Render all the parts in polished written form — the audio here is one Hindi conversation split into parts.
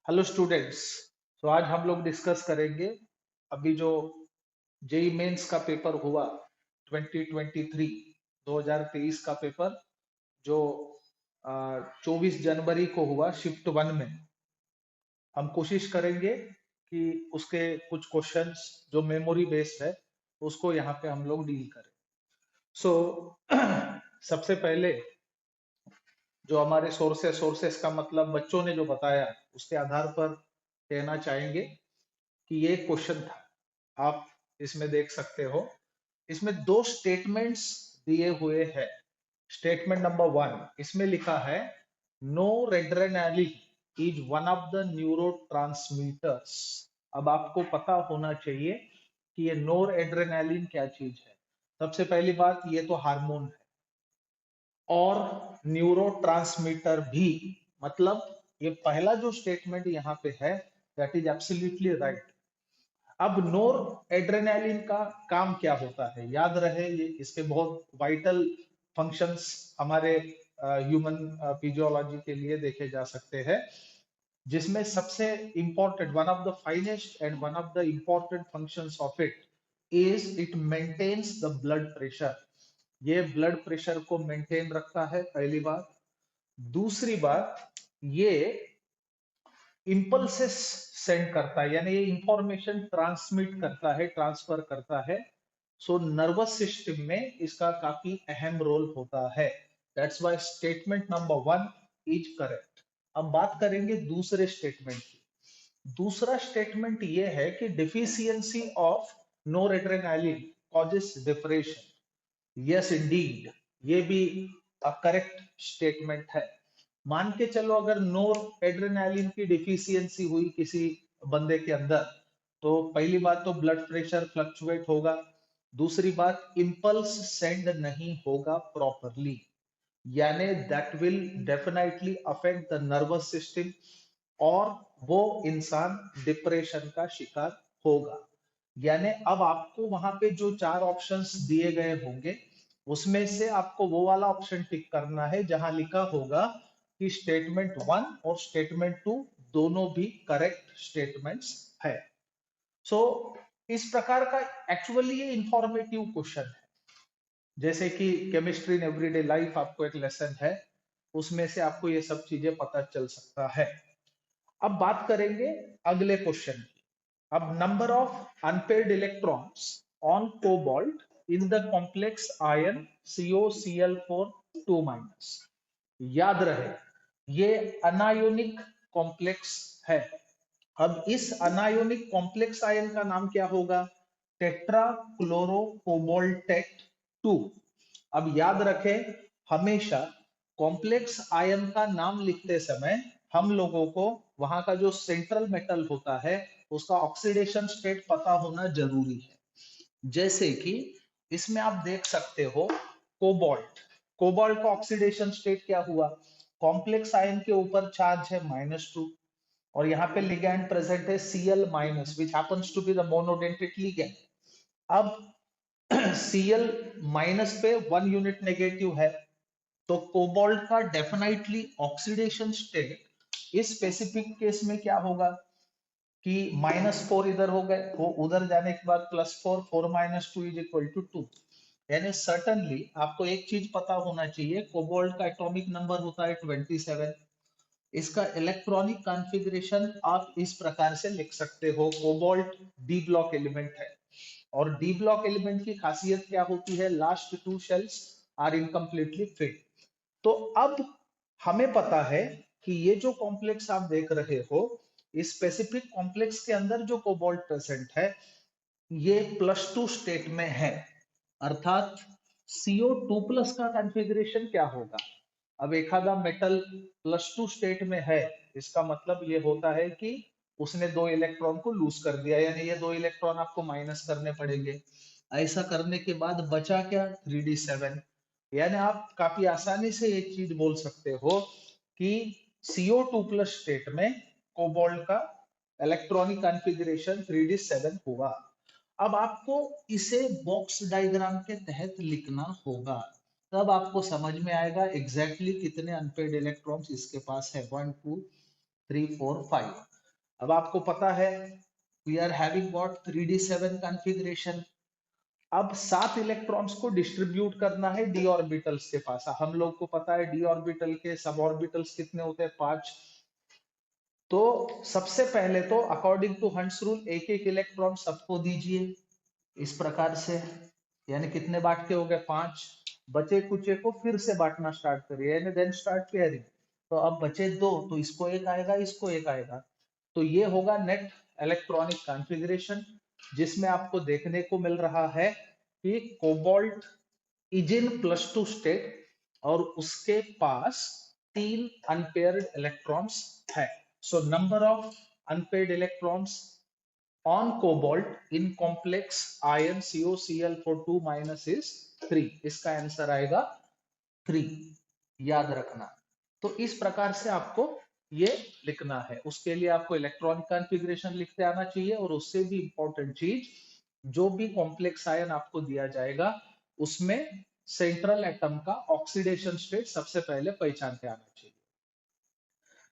Hello students. तो आज हम लोग डिस्कस करेंगे अभी जो जेई मेंस का पेपर हुआ 2023 2023 का पेपर जो 24 जनवरी को हुआ शिफ्ट वन में। हम कोशिश करेंगे कि उसके कुछ क्वेश्चंस जो मेमोरी बेस्ड है उसको यहाँ पे हम लोग डील करें। सो सबसे पहले जो हमारे सोर्सेस का मतलब बच्चों ने जो बताया उसके आधार पर कहना चाहेंगे कि ये क्वेश्चन था। आप इसमें देख सकते हो, इसमें दो स्टेटमेंट्स दिए हुए हैं। स्टेटमेंट नंबर वन, इसमें लिखा है noradrenaline is one of the neurotransmitters. अब आपको पता होना चाहिए कि ये नोर एड्रेनालिन क्या चीज है। सबसे पहली बात, ये तो हार्मोन है और न्यूरोट्रांसमीटर भी। मतलब ये पहला जो स्टेटमेंट यहाँ पे है दैट इज एब्सोल्युटली राइट। अब नोर एड्रेनालिन का काम क्या होता है, याद रहे ये इसके बहुत वाइटल फंक्शंस हमारे ह्यूमन फिजियोलॉजी के लिए देखे जा सकते हैं, जिसमें सबसे important, one of the finest and one of the important functions of it is it maintains the blood pressure. ये ब्लड प्रेशर को मेंटेन रखता है, पहली बात। दूसरी बात, ये इंपल्सेस सेंड करता है, यानी ये इंफॉर्मेशन ट्रांसमिट करता है, ट्रांसफर करता है। सो नर्वस सिस्टम में इसका काफी अहम रोल होता है। That's why statement number one is correct. अब बात करेंगे दूसरे स्टेटमेंट की। दूसरा स्टेटमेंट ये है कि deficiency of noradrenaline causes depression. Yes indeed, ये भी करेक्ट स्टेटमेंट है। मान के चलो अगर नोर एड्रेनालिन की डिफिशियंसी हुई किसी बंदे के अंदर, तो पहली बात तो ब्लड प्रेशर फ्लक्चुएट होगा। दूसरी बात, इंपल्स सेंड नहीं होगा प्रॉपरली, यानी that will definitely affect the nervous system और वो इंसान डिप्रेशन का शिकार होगा। यानी अब आपको वहां पे जो चार ऑप्शंस दिए गए होंगे उसमें से आपको वो वाला ऑप्शन टिक करना है जहां लिखा होगा कि स्टेटमेंट वन और स्टेटमेंट टू दोनों भी करेक्ट स्टेटमेंट्स है। सो इस प्रकार का एक्चुअली ये इंफॉर्मेटिव क्वेश्चन है। जैसे कि केमिस्ट्री इन एवरीडे लाइफ आपको एक लेसन है, उसमें से आपको ये सब चीजें पता चल सकता है। अब बात करेंगे अगले क्वेश्चन की। अब number of unpaired electrons on cobalt in the complex ion COCl4 2 minus. याद रहे ये अनायोनिक कॉम्प्लेक्स है। अब इस अनायोनिक कॉम्प्लेक्स आयन का नाम क्या होगा? Tetra chloro cobaltate 2। अब याद रखें, हमेशा कॉम्प्लेक्स आयन का नाम लिखते समय हम लोगों को वहां का जो सेंट्रल मेटल होता है उसका ऑक्सीडेशन स्टेट पता होना जरूरी है। जैसे कि इसमें आप देख सकते हो कोबाल्ट। कोबाल्ट का ऑक्सीडेशन स्टेट क्या हुआ? कॉम्प्लेक्स आयन के ऊपर चार्ज है -2 और यहाँ पे लिगैंड प्रेजेंट है Cl minus which happens to be the monodentate ligand. अब Cl माइनस पे 1 यूनिट नेगेटिव है, तो कोबाल्ट का डेफिनेटली ऑक्सीडेशन स्टेट इस स्पेसिफिक केस में क्या होगा कि -4 इधर हो गए, वो उधर जाने के बाद +4, 4 - 2 = 2। यानी सर्टनली आपको एक चीज पता होना चाहिए, कोबाल्ट का एटॉमिक नंबर होता है 27। इसका इलेक्ट्रॉनिक कॉन्फ़िगरेशन आप इस प्रकार से लिख सकते हो, कोबाल्ट डी ब्लॉक एलिमेंट है और डी ब्लॉक एलिमेंट की खासियत क्या होती है? Last two shells are incompletely fit. तो अब हमें पता है कि ये जो कॉम्प्लेक्स आप देख रहे हो, इस स्पेसिफिक कॉम्प्लेक्स के अंदर जो कोबाल्ट प्रेजेंट है ये +2 स्टेट में है, अर्थात CO2+ का कॉन्फ़िगरेशन क्या होगा? अब एक आधा मेटल +2 स्टेट में है, इसका मतलब ये होता है कि उसने 2 इलेक्ट्रॉन को लूज कर दिया, यानी ये 2 इलेक्ट्रॉन आपको माइनस करने पड़ेंगे। ऐसा करने के बाद बचा क्या? 3d7। यानी आप काफी आसानी से एक चीज बोल सकते हो कि CO2+ स्टेट में कोबाल्ट का इलेक्ट्रॉनिक कॉन्फ़िगरेशन 3d7 हुआ। अब आपको इसे बॉक्स डायग्राम के तहत लिखना होगा, तब आपको समझ में आएगा एग्जैक्टली कितने अनपेयर्ड इलेक्ट्रॉन्स इसके पास है। 1 2 3 4 5। अब आपको पता है we are having what 3d7 configuration. अब 7 इलेक्ट्रॉन्स को डिस्ट्रीब्यूट करना है डी ऑर्बिटल्स के पास। हम लोग को पता है डी ऑर्बिटल के सब ऑर्बिटल्स कितने होते हैं, 5। तो सबसे पहले तो अकॉर्डिंग टू हंट्स रूल एक एक इलेक्ट्रॉन सबको दीजिए इस प्रकार से, यानी कितने बांट के हो गए, 5। बचे कुचे को फिर से बांटना स्टार्ट करिए, यानी देन स्टार्ट पेयरिंग। तो अब बचे 2, तो इसको एक आएगा, इसको एक आएगा। तो ये होगा नेट इलेक्ट्रॉनिक कॉन्फ़िगरेशन, जिसमें आपको देखने को मिल रहा है कि कोबाल्ट इज इन +2 स्टेट और उसके पास 3 अनपेयर्ड इलेक्ट्रॉन्स है। So number of unpaired electrons on cobalt in complex ion COCl4 minus is 3। इसका आंसर आएगा 3, याद रखना। तो इस प्रकार से आपको ये लिखना है। उसके लिए आपको इलेक्ट्रॉनिक कॉन्फ़िगरेशन लिखते आना चाहिए, और उससे भी इंपॉर्टेंट चीज, जो भी कॉम्प्लेक्स आयन आपको दिया जाएगा उसमें सेंट्रल एटम का ऑक्सीडेशन स्टेट सबसे पहले पहचान के आना चाहिए।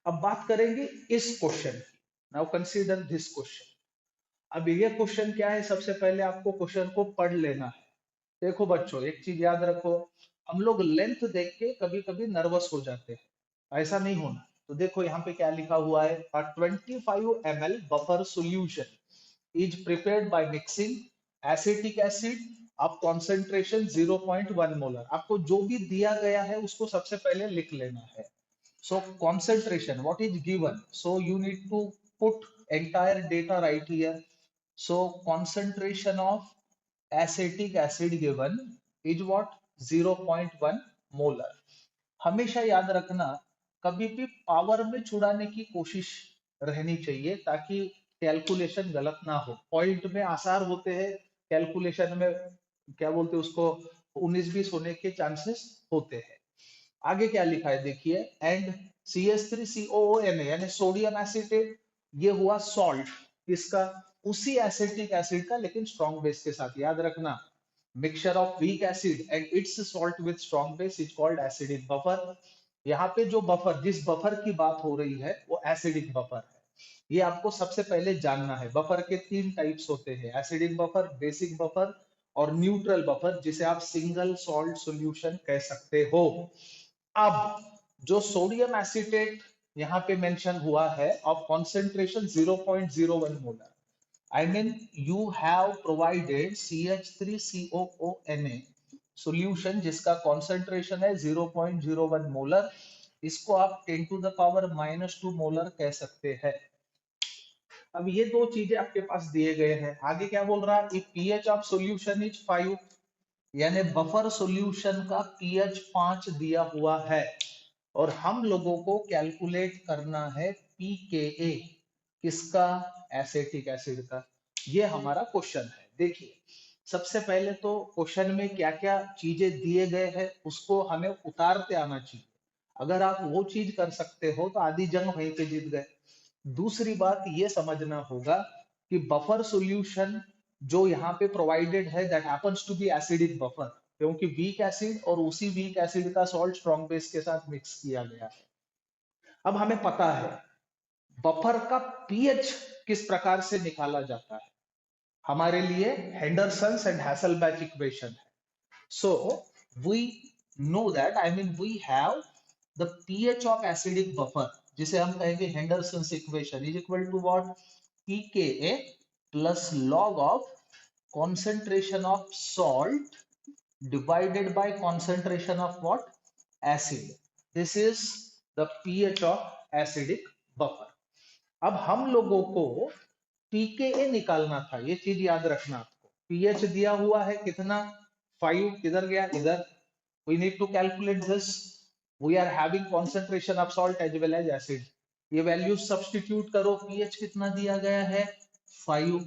अब बात करेंगे इस क्वेश्चन की। Now consider this question. अब ये क्वेश्चन क्या है, सबसे पहले आपको क्वेश्चन को पढ़ लेना है। देखो बच्चों, एक चीज याद रखो, हम लोग लेंथ देख के कभी कभी नर्वस हो जाते हैं, ऐसा नहीं होना। तो देखो यहाँ पे क्या लिखा हुआ है, 25 ml buffer solution is prepared by mixing acetic acid of concentration 0.1 molar. आपको जो भी दिया गया है उसको सबसे पहले लिख लेना है। So concentration, what is given? So you need to put entire data right here. So concentration of acetic acid given is what? 0.1 molar. हमेशा याद रखना, कभी भी पावर में छुड़ाने की कोशिश रहनी चाहिए ताकि कैलकुलेशन गलत ना हो। पॉइंट में आसार होते हैं, कैलकुलेशन में क्या बोलते हैं उसको, 19-20 होने के चांसेस होते हैं। आगे क्या लिखा है देखिए, एंड CH3COONA यानी सोडियम एसिटेट, ये हुआ सॉल्ट इसका, उसी एसिटिक एसिड का लेकिन स्ट्रॉन्ग बेस के साथ। याद रखना, mixture of weak acid and it's salt with strong base is called acidic buffer. यहाँ पे जो बफर, जिस बफर की बात हो रही है वो एसिडिक बफर है। ये आपको सबसे पहले जानना है। बफर के 3 टाइप्स होते हैं, एसिडिक बफर, बेसिक बफर और न्यूट्रल बफर, जिसे आप सिंगल सॉल्ट सॉल्यूशन कह सकते हो। अब जो सोडियम एसिटेट यहाँ पे मेंशन हुआ है of concentration 0.01 molar, I mean you have provided CH3COONA solution जिसका कॉन्सेंट्रेशन है 0.01 मोलर। इसको आप 10 to the power -2 मोलर कह सकते हैं। अब ये दो चीजें आपके पास दिए गए हैं। आगे क्या बोल रहा है, if pH of solution is 5, यानी बफर सॉल्यूशन का pH 5 दिया हुआ है, और हम लोगों को कैलकुलेट करना है pKa, किसका, एसिटिक एसिड का। ये हमारा क्वेश्चन है। देखिए सबसे पहले तो क्वेश्चन में क्या क्या चीजें दिए गए हैं उसको हमें उतारते आना चाहिए। अगर आप वो चीज कर सकते हो तो आधी जंग वहीं पे जीत गए। दूसरी बात ये समझना होगा कि बफर सॉल्यूशन जो यहाँ पे प्रोवाइडेड है that happens to be acidic buffer, क्योंकि वीक एसिड और उसी वीक एसिड का सॉल्ट स्ट्रॉन्ग बेस के साथ मिक्स किया गया है। अब हमें पता है बफर का पीएच किस प्रकार से निकाला जाता है, हमारे लिए हेंडरसन्स एंड हैसेलबैच इक्वेशन है। So we know that, I mean we have the pH of acidic buffer, जिसे हम कहेंगे Henderson's equation, is equal to what, pKa plus log of concentration of salt divided by concentration of what, acid. This is the pH of acidic buffer. अब हम लोगों को pKa निकालना था, ये चीज याद रखना आपको। pH दिया हुआ है कितना, 5, किधर गया, इधर। we need to calculate this. we are having concentration of salt as well as acid. ये वैल्यू सब्स्टिट्यूट करो, pH कितना दिया गया है, 5।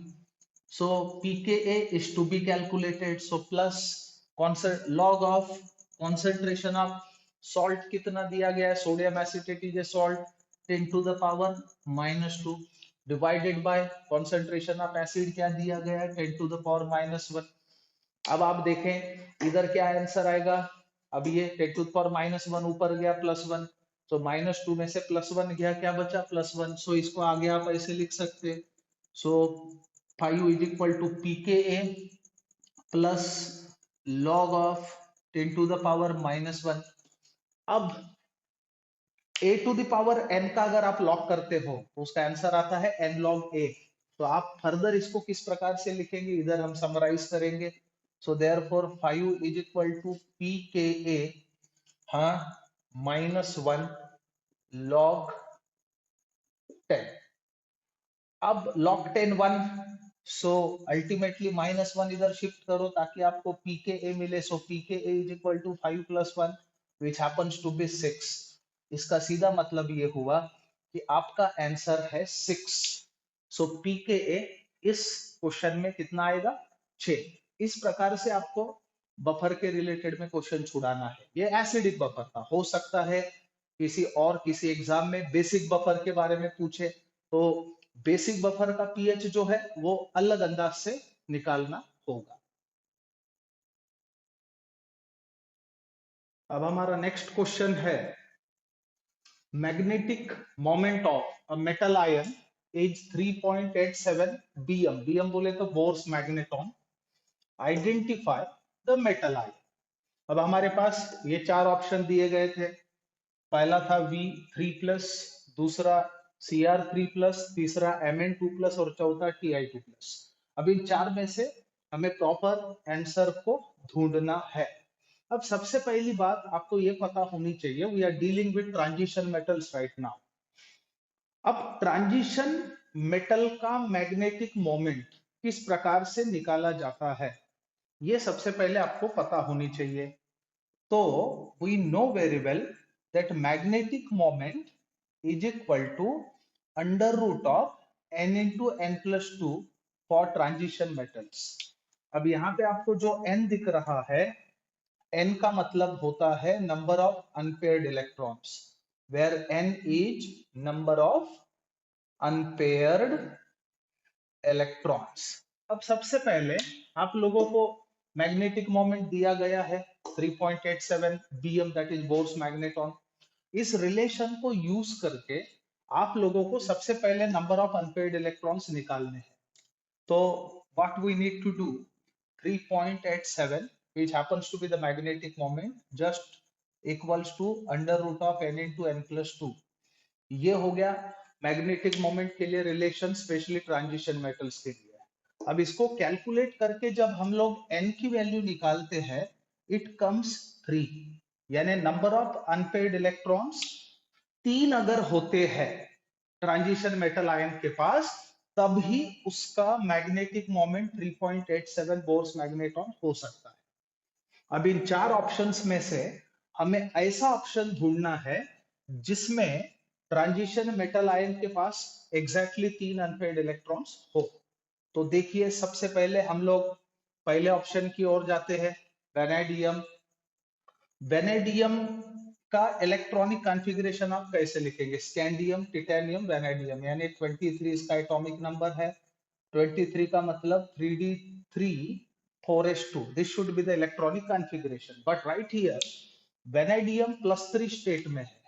so pKa is to be calculated, so plus log of concentration of salt कितना दिया गया है, sodium acetate is a salt, 10 to the power -2 divided by concentration of acid क्या दिया गया है, 10 to the power -1। अब आप देखें इधर क्या आंसर आएगा, अब ये 10 to the power -1 ऊपर गया +1, तो -2 में से +1 गया, क्या बचा +1, सो इसको आगे आप ऐसे लिख सकते, so 5 is equal to pKa plus log of 10 to the power -1। अब a to the power n का अगर आप लॉग करते हो तो उसका आंसर आता है n log a। तो आप फर्दर इसको किस प्रकार से लिखेंगे, इधर हम समराइज करेंगे। So therefore 5 is equal to pKa, हाँ, -1 log 10। अब log 10 1, सो अल्टीमेटली -1 इधर शिफ्ट करो ताकि आपको pKa मिले। So pKa is equal to 5 + 1 which happens to be 6। इसका सीधा मतलब ये हुआ कि आपका आंसर है 6। सो pKa इस क्वेश्चन में कितना आएगा, 6। इस प्रकार से आपको बफर के रिलेटेड में क्वेश्चन छुड़ाना है। ये एसिडिक बफर था, हो सकता है किसी एग्जाम में बेसिक बफर के बारे में पूछे तो बेसिक बफर का पीएच जो है वो अलग अंदाज से निकालना होगा। अब हमारा नेक्स्ट क्वेश्चन है, magnetic moment of a metal ion is 3.87 bm। bm बोले तो bourse magneton. Identify the metal ion. अब हमारे पास ये 4 ऑप्शन दिए गए थे। पहला था V3+, दूसरा Cr3+, तीसरा Mn2+, और चौथा Ti2+। अब इन 4 में से हमें प्रॉपर आंसर को ढूंढना है। अब सबसे पहली बात आपको ये पता होनी चाहिए, we are dealing with transition metals right now. अब ट्रांजिशन मेटल का मैग्नेटिक मोमेंट किस प्रकार से निकाला जाता है, ये सबसे पहले आपको पता होनी चाहिए। तो we know very well that magnetic moment is equal to under root of n into n plus 2 for transition metals। अब यहाँ पे आपको जो n दिख रहा है, n का मतलब होता है number of unpaired electrons, where n is number of unpaired electrons. अब सबसे पहले आप लोगों को मैग्नेटिक मोमेंट दिया गया है 3.87 bm, that is bourse magneton. इस रिलेशन को यूज करके आप लोगों को सबसे पहले नंबर ऑफ अनपेयर्ड इलेक्ट्रॉन्स निकालने हैं। तो what we need to do, 3.87 which happens to be the magnetic moment just equals to under root of n into n plus 2। ये हो गया मैग्नेटिक मोमेंट के लिए रिलेशन, स्पेशली ट्रांजिशन मेटल्स के लिए। अब इसको कैलकुलेट करके जब हम लोग n की वैल्यू निकालते हैं, इट कम्स 3, यानी नंबर ऑफ अनपेयर्ड इलेक्ट्रॉन्स 3 अगर होते हैं ट्रांजिशन मेटल आयन के पास, तब ही उसका मैग्नेटिक मोमेंट 3.87 बोर्स मैग्नेटॉन हो सकता है। अब इन 4 ऑप्शंस में से हमें ऐसा ऑप्शन ढूंढना है जिसमें ट्रांजिशन मेटल आयन के पास एग्जैक्टली 3 अनपेयर्ड इलेक्ट्रॉन्स हो। तो देखिए, सबसे पहले हम लोग पहले ऑप्शन की ओर जाते हैं, वेनेडियम। वेनेडियम का इलेक्ट्रॉनिक कॉन्फ़िगरेशन आप कैसे लिखेंगे, स्कैंडियम, टिटेनियम, वेनेडियम, यानी 23 इसका एटॉमिक नंबर है। 23 का मतलब 3d3 4s2, this should be the electronic configuration. But right here vanadium +3 state में है,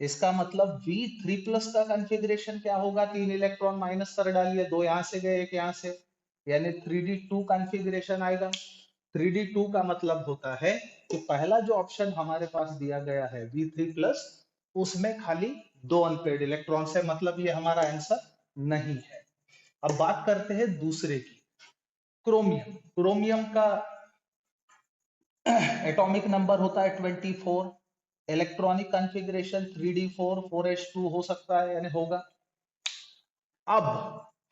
इसका मतलब V3+ का कॉन्फ़िगरेशन क्या होगा, 3 इलेक्ट्रॉन माइनस कर डालिए, 2 यहां से गए, 1 यहां से, यानी 3d2 कॉन्फ़िगरेशन आएगा। 3d2 का मतलब होता है कि पहला जो ऑप्शन हमारे पास दिया गया है V3+, उसमें खाली 2 अनपेयर्ड इलेक्ट्रॉन्स है, मतलब ये हमारा आंसर नहीं है। अब बात करते हैं दूसरे की, क्रोमियम। क्रोमियम का एटॉमिक नंबर होता है 24, इलेक्ट्रॉनिक कॉन्फ़िगरेशन 3d4 4s2 हो सकता है, यानी होगा। अब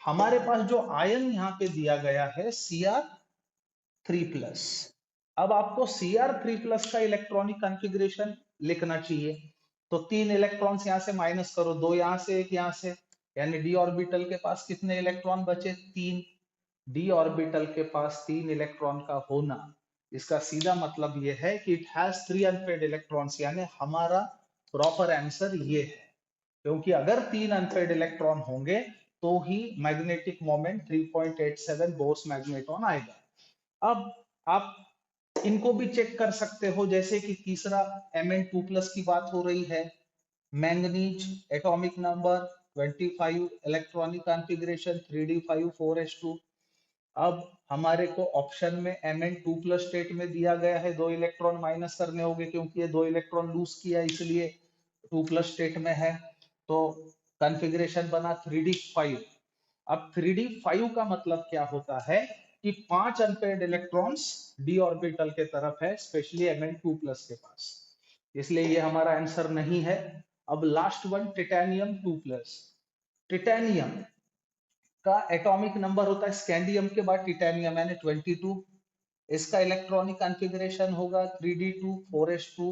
हमारे पास जो आयन यहाँ पे दिया गया है Cr3+, अब आपको Cr3+ का इलेक्ट्रॉनिक कॉन्फ़िगरेशन लिखना चाहिए। तो 3 इलेक्ट्रॉन्स यहाँ से माइनस करो, 2 यहाँ से, 1 यहाँ से, यानी d ऑर्बिटल के पास कितने इलेक्ट्रॉन बचे, 3। d ऑर्बिटल के पास 3 इलेक्ट्रॉन का होना, इसका सीधा मतलब ये है कि इट हैज 3 अनपेयर्ड इलेक्ट्रॉन्स, यानी हमारा प्रॉपर आंसर ये है। क्योंकि अगर 3 अनपेयर्ड इलेक्ट्रॉन होंगे तो ही मैग्नेटिक मोमेंट 3.87 बोर्स मैग्नेटॉन आएगा। अब आप इनको भी चेक कर सकते हो, जैसे कि तीसरा Mn2+ की बात हो रही है, manganese atomic number 25, electronic configuration 3d5 4s2। अब हमारे को ऑप्शन में Mn2+ स्टेट में दिया गया है, 2 इलेक्ट्रॉन माइनस करने होंगे क्योंकि ये 2 इलेक्ट्रॉन लूज किया इसलिए 2+ स्टेट में है। तो कॉन्फ़िगरेशन बना 3d5। अब 3d5 का मतलब क्या होता है कि 5 अनपेयर्ड इलेक्ट्रॉन्स d ऑर्बिटल के तरफ है, स्पेशली Mn2+ के पास, इसलिए ये हमारा आंसर नहीं है। अब लास्ट वन टिटेनियम 2+। टिटेनियम का एटॉमिक नंबर होता है स्कैंडियम के बाद टिटेनियम यानी 22। इसका इलेक्ट्रॉनिक कॉन्फ़िगरेशन होगा 3d2 4s2।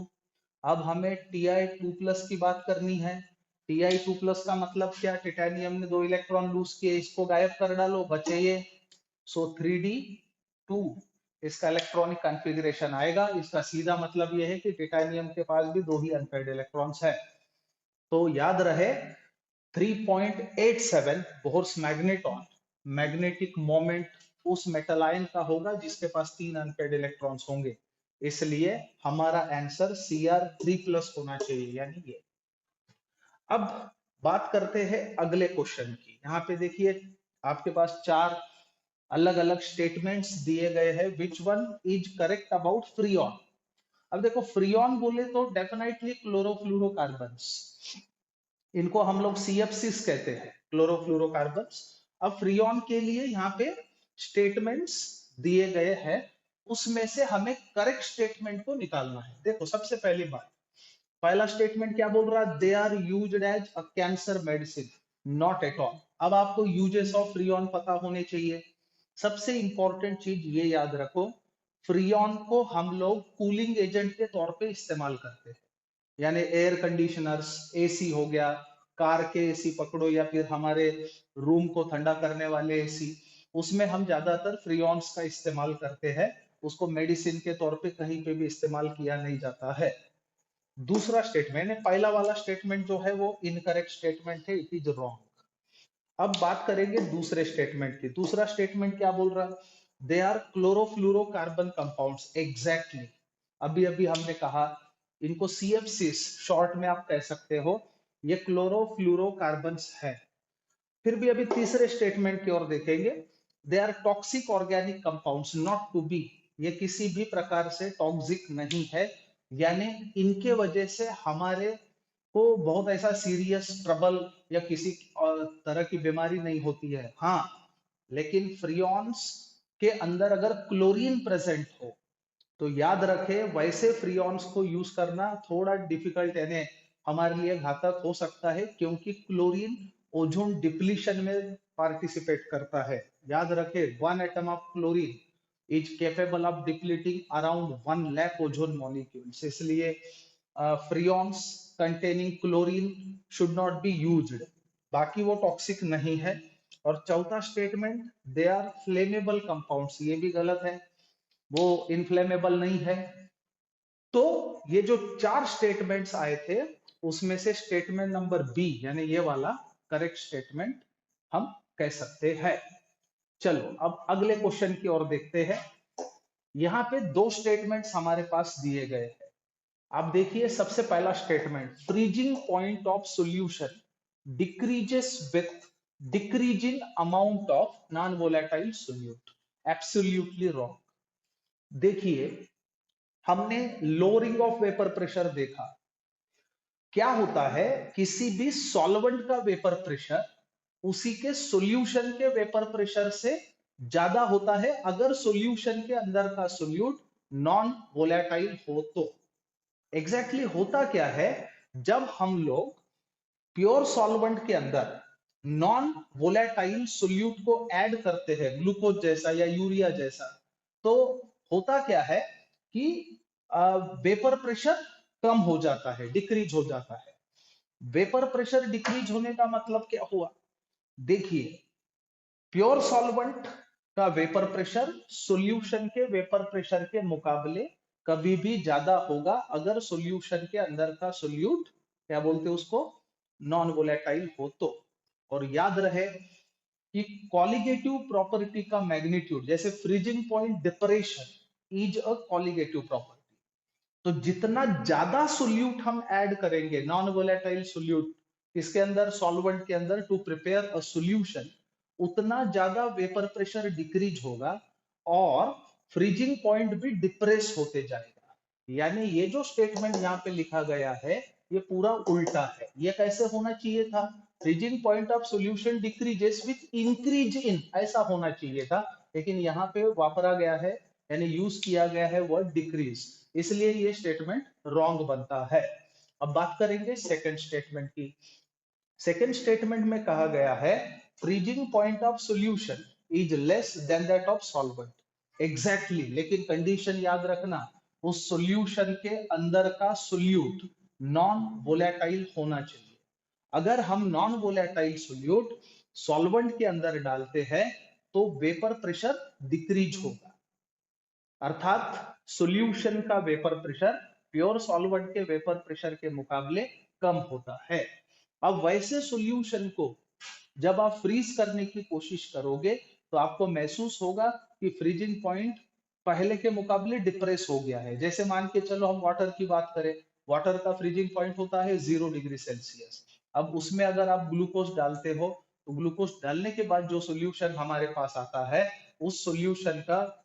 अब हमें Ti2+ की बात करनी है। Ti2+ का मतलब क्या, टिटेनियम ने 2 इलेक्ट्रॉन लूज किए, इसको गायब कर डालो, बचे ये। सो 3d2 इसका इलेक्ट्रॉनिक कॉन्फ़िगरेशन आएगा। इसका सीधा मतलब यह है कि टिटेनियम के पास भी 2 ही अनपेयर्ड इलेक्ट्रॉन्स है। तो याद रहे 3.87 बोहर्स मैग्नेटॉन मैग्नेटिक मोमेंट उस मेटल आयन का होगा जिसके पास 3 अनपेयर्ड इलेक्ट्रॉन्स होंगे, इसलिए हमारा आंसर Cr3+ होना चाहिए, यानी ये। अब बात करते हैं अगले क्वेश्चन की। यहाँ पे देखिए आपके पास 4 अलग अलग स्टेटमेंट्स दिए गए हैं। Which one is correct about freon. अब देखो फ्रीऑन बोले तो डेफिनेटली क्लोरोफ्लोरोकार्बन्स, इनको हम लोग CF6 कहते हैं, क्लोरोफ्लोरोकार्बन्स। अब फ्रीऑन के लिए यहाँ पे स्टेटमेंट्स दिए गए हैं, उसमें से हमें करेक्ट स्टेटमेंट को निकालना है। देखो सबसे पहली बात, पहला स्टेटमेंट क्या बोल रहा है, they are used as a cancer medicine, not at all. अब आपको यूजेस ऑफ फ्रीऑन पता होने चाहिए। सबसे इंपॉर्टेंट चीज ये याद रखो, फ्रीऑन को हम लोग कूलिंग एजेंट के तौर पे इस्तेमाल करते हैं, यानी एयर कंडीशनर्स, एसी हो गया, कार के एसी पकड़ो या फिर हमारे रूम को ठंडा करने वाले एसी, उसमें हम ज्यादातर फ्रीऑन्स का इस्तेमाल करते हैं। उसको मेडिसिन के तौर पे कहीं पे भी इस्तेमाल किया नहीं जाता है। दूसरा स्टेटमेंट है, पहला वाला स्टेटमेंट जो है वो इनकरेक्ट स्टेटमेंट है, इट इज रॉन्ग। अब बात करेंगे दूसरे स्टेटमेंट की। दूसरा स्टेटमेंट क्या बोल रहा है, they are chlorofluorocarbon compounds, exactly. अभी अभी हमने कहा इनको CF6 शॉर्ट में आप कह सकते हो, ये क्लोरोफ्लोरोकार्बन्स है। फिर भी अभी तीसरे स्टेटमेंट की ओर देखेंगे, they are toxic organic compounds not to be, ये किसी भी प्रकार से टॉक्सिक नहीं है, यानी इनके वजह से हमारे को बहुत ऐसा सीरियस ट्रबल या किसी तरह की बीमारी नहीं होती है। हाँ, लेकिन फ्रीऑन्स के अंदर अगर क्लोरीन प्रेजेंट हो तो याद रखें वैसे फ्रीऑन्स को यूज करना थोड़ा डिफिकल्ट यानी हमारे लिए घातक हो सकता है, क्योंकि क्लोरीन ओजोन डिप्लीशन में पार्टिसिपेट करता है। याद रखें 1 atom of chlorine is capable of depleting around 1 lakh ozone molecules, इसलिए freons containing chlorine should not be used. बाकी वो टॉक्सिक नहीं है। और चौथा statement, they are flammable compounds, ये भी गलत है, वो इनफ्लेमेबल नहीं है। तो ये जो 4 स्टेटमेंट्स आए थे उसमें से स्टेटमेंट नंबर बी यानी ये वाला करेक्ट स्टेटमेंट हम कह सकते हैं। चलो अब अगले क्वेश्चन की ओर देखते हैं। यहाँ पे 2 स्टेटमेंट्स हमारे पास दिए गए हैं। आप देखिए सबसे पहला statement, freezing point of solution decreases with decreasing amount of non volatile solute, absolutely wrong. देखिए हमने लोअरिंग ऑफ वेपर प्रेशर देखा, क्या होता है किसी भी सॉल्वेंट का वेपर प्रेशर उसी के सॉल्यूशन के वेपर प्रेशर से ज्यादा होता है अगर सॉल्यूशन के अंदर का सोल्यूट नॉन वोलेटाइल हो तो। एग्जैक्टली होता क्या है, जब हम लोग प्योर सॉल्वेंट के अंदर नॉन वोलेटाइल सोल्यूट को ऐड करते हैं, ग्लूकोज जैसा या यूरिया जैसा, तो होता क्या है कि वेपर प्रेशर कम हो जाता है, डिक्रीज हो जाता है। वेपर प्रेशर डिक्रीज होने का मतलब क्या हुआ, देखिए प्योर सॉल्वेंट का वेपर प्रेशर सॉल्यूशन के वेपर प्रेशर के मुकाबले कभी भी ज्यादा होगा अगर सॉल्यूशन के अंदर का सोल्यूट क्या बोलते हैं उसको नॉन वोलेटाइल हो तो। और याद रहे कि कॉलिगेटिव प्रॉपर्टी का मैग्नीट्यूड, जैसे freezing point depression is a colligative property, तो जितना ज्यादा सोल्यूट हम ऐड करेंगे, नॉन वोलेटाइल सोल्यूट इसके अंदर, सॉल्वेंट के अंदर, टू प्रिपेयर अ सॉल्यूशन, उतना ज्यादा वेपर प्रेशर डिक्रीज होगा और फ्रीजिंग पॉइंट भी डिप्रेस होते जाएगा। यानी ये जो स्टेटमेंट यहाँ पे लिखा गया है ये पूरा उल्टा है। ये कैसे होना चाहिए था? Freezing point of solution decreases with increase in, ऐसा होना चाहिए था, लेकिन यहाँ पे वापरा गया है, यानी यूज किया गया है वर्ड डिक्रीज, इसलिए ये स्टेटमेंट रॉन्ग बनता है। अब बात करेंगे सेकंड स्टेटमेंट की। सेकंड स्टेटमेंट में कहा गया है freezing point of solution is less than that of solvent. Exactly, लेकिन कंडीशन याद रखना, उस सॉल्यूशन के अंदर का सोल्यूट नॉन वोलेटाइल होना चाहिए। अगर हम नॉन वोलेटाइल सोल्यूट सॉल्वेंट के अंदर डालते हैं तो वेपर प्रेशर डिक्रीज होगा, अर्थात सॉल्यूशन का वेपर प्रेशर प्योर सॉल्वेंट के वेपर प्रेशर के मुकाबले कम होता है। अब वैसे सॉल्यूशन को जब आप फ्रीज करने की कोशिश करोगे तो आपको महसूस होगा कि फ्रीजिंग पॉइंट पहले के मुकाबले डिप्रेस हो गया है। जैसे मान के चलो हम वाटर की बात करें, वाटर का फ्रीजिंग पॉइंट होता है 0 डिग्री सेल्सियस। अब उसमें अगर आप ग्लूकोज डालते हो तो ग्लूकोज डालने के बाद जो सोल्यूशन हमारे पास आता है, उस सोल्यूशन का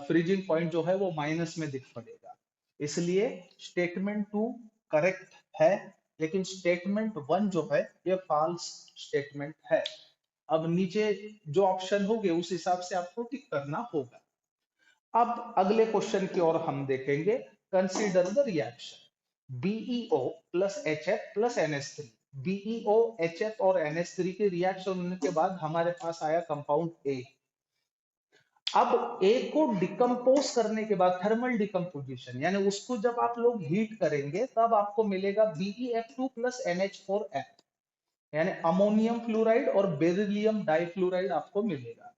फ्रीजिंग पॉइंट जो है वो माइनस में दिख पड़ेगा। इसलिए स्टेटमेंट 2 करेक्ट है, लेकिन स्टेटमेंट 1 जो है ये फॉल्स स्टेटमेंट है। अब नीचे जो ऑप्शन होंगे उस हिसाब से आपको टिक करना होगा। अब अगले क्वेश्चन की ओर हम देखेंगे। Consider the reaction BeO plus HF plus NH3। BeO, HF और NH3 के रिएक्शन होने के बाद हमारे पास आया कंपाउंड A। अब ए को डिकम्पोज करने के बाद थर्मल डिकम्पोजिशन, यानी उसको जब आप लोग हीट करेंगे तब आपको मिलेगा BeF2 प्लस NH4F, यानी अमोनियम फ्लोराइड और बेरिलियम डाइफ्लोराइड आपको मिलेगा।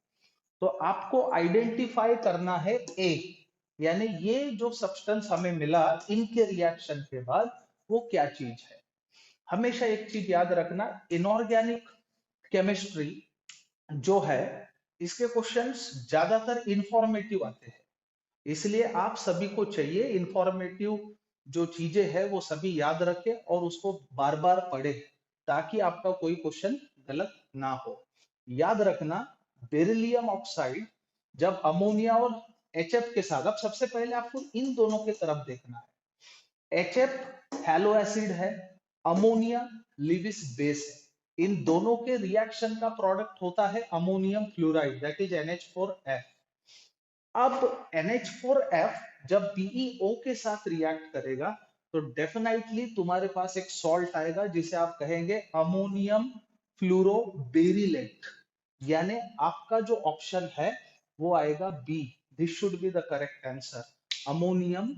तो आपको आइडेंटिफाई करना है ए, यानी ये जो सब्सटेंस हमें मिला इनके रिएक्शन के बाद वो क्या चीज है। हमेशा एक चीज याद रखना, इनऑर्गेनिक केमिस्ट्री जो है इसके क्वेश्चंस ज्यादातर इंफॉर्मेटिव आते हैं, इसलिए आप सभी को चाहिए इंफॉर्मेटिव जो चीजें हैं वो सभी याद रखें और उसको बार बार पढ़े ताकि आपका कोई क्वेश्चन गलत ना हो। याद रखना, बेरिलियम ऑक्साइड जब अमोनिया और HF के साथ, अब सबसे पहले आपको इन दोनों के तरफ देखना है। HF हैलो एसिड है, अमोनिया लिविस बेस है, इन दोनों के रिएक्शन का प्रोडक्ट होता है ammonium fluoride, that is NH4F। अब NH4F जब BeO के साथ रिएक्ट करेगा तो डेफिनेटली तुम्हारे पास एक सॉल्ट आएगा जिसे आप कहेंगे अमोनियम फ्लोरोबेरिलेट, यानी आपका जो ऑप्शन है वो आएगा B. This should be the correct answer, ammonium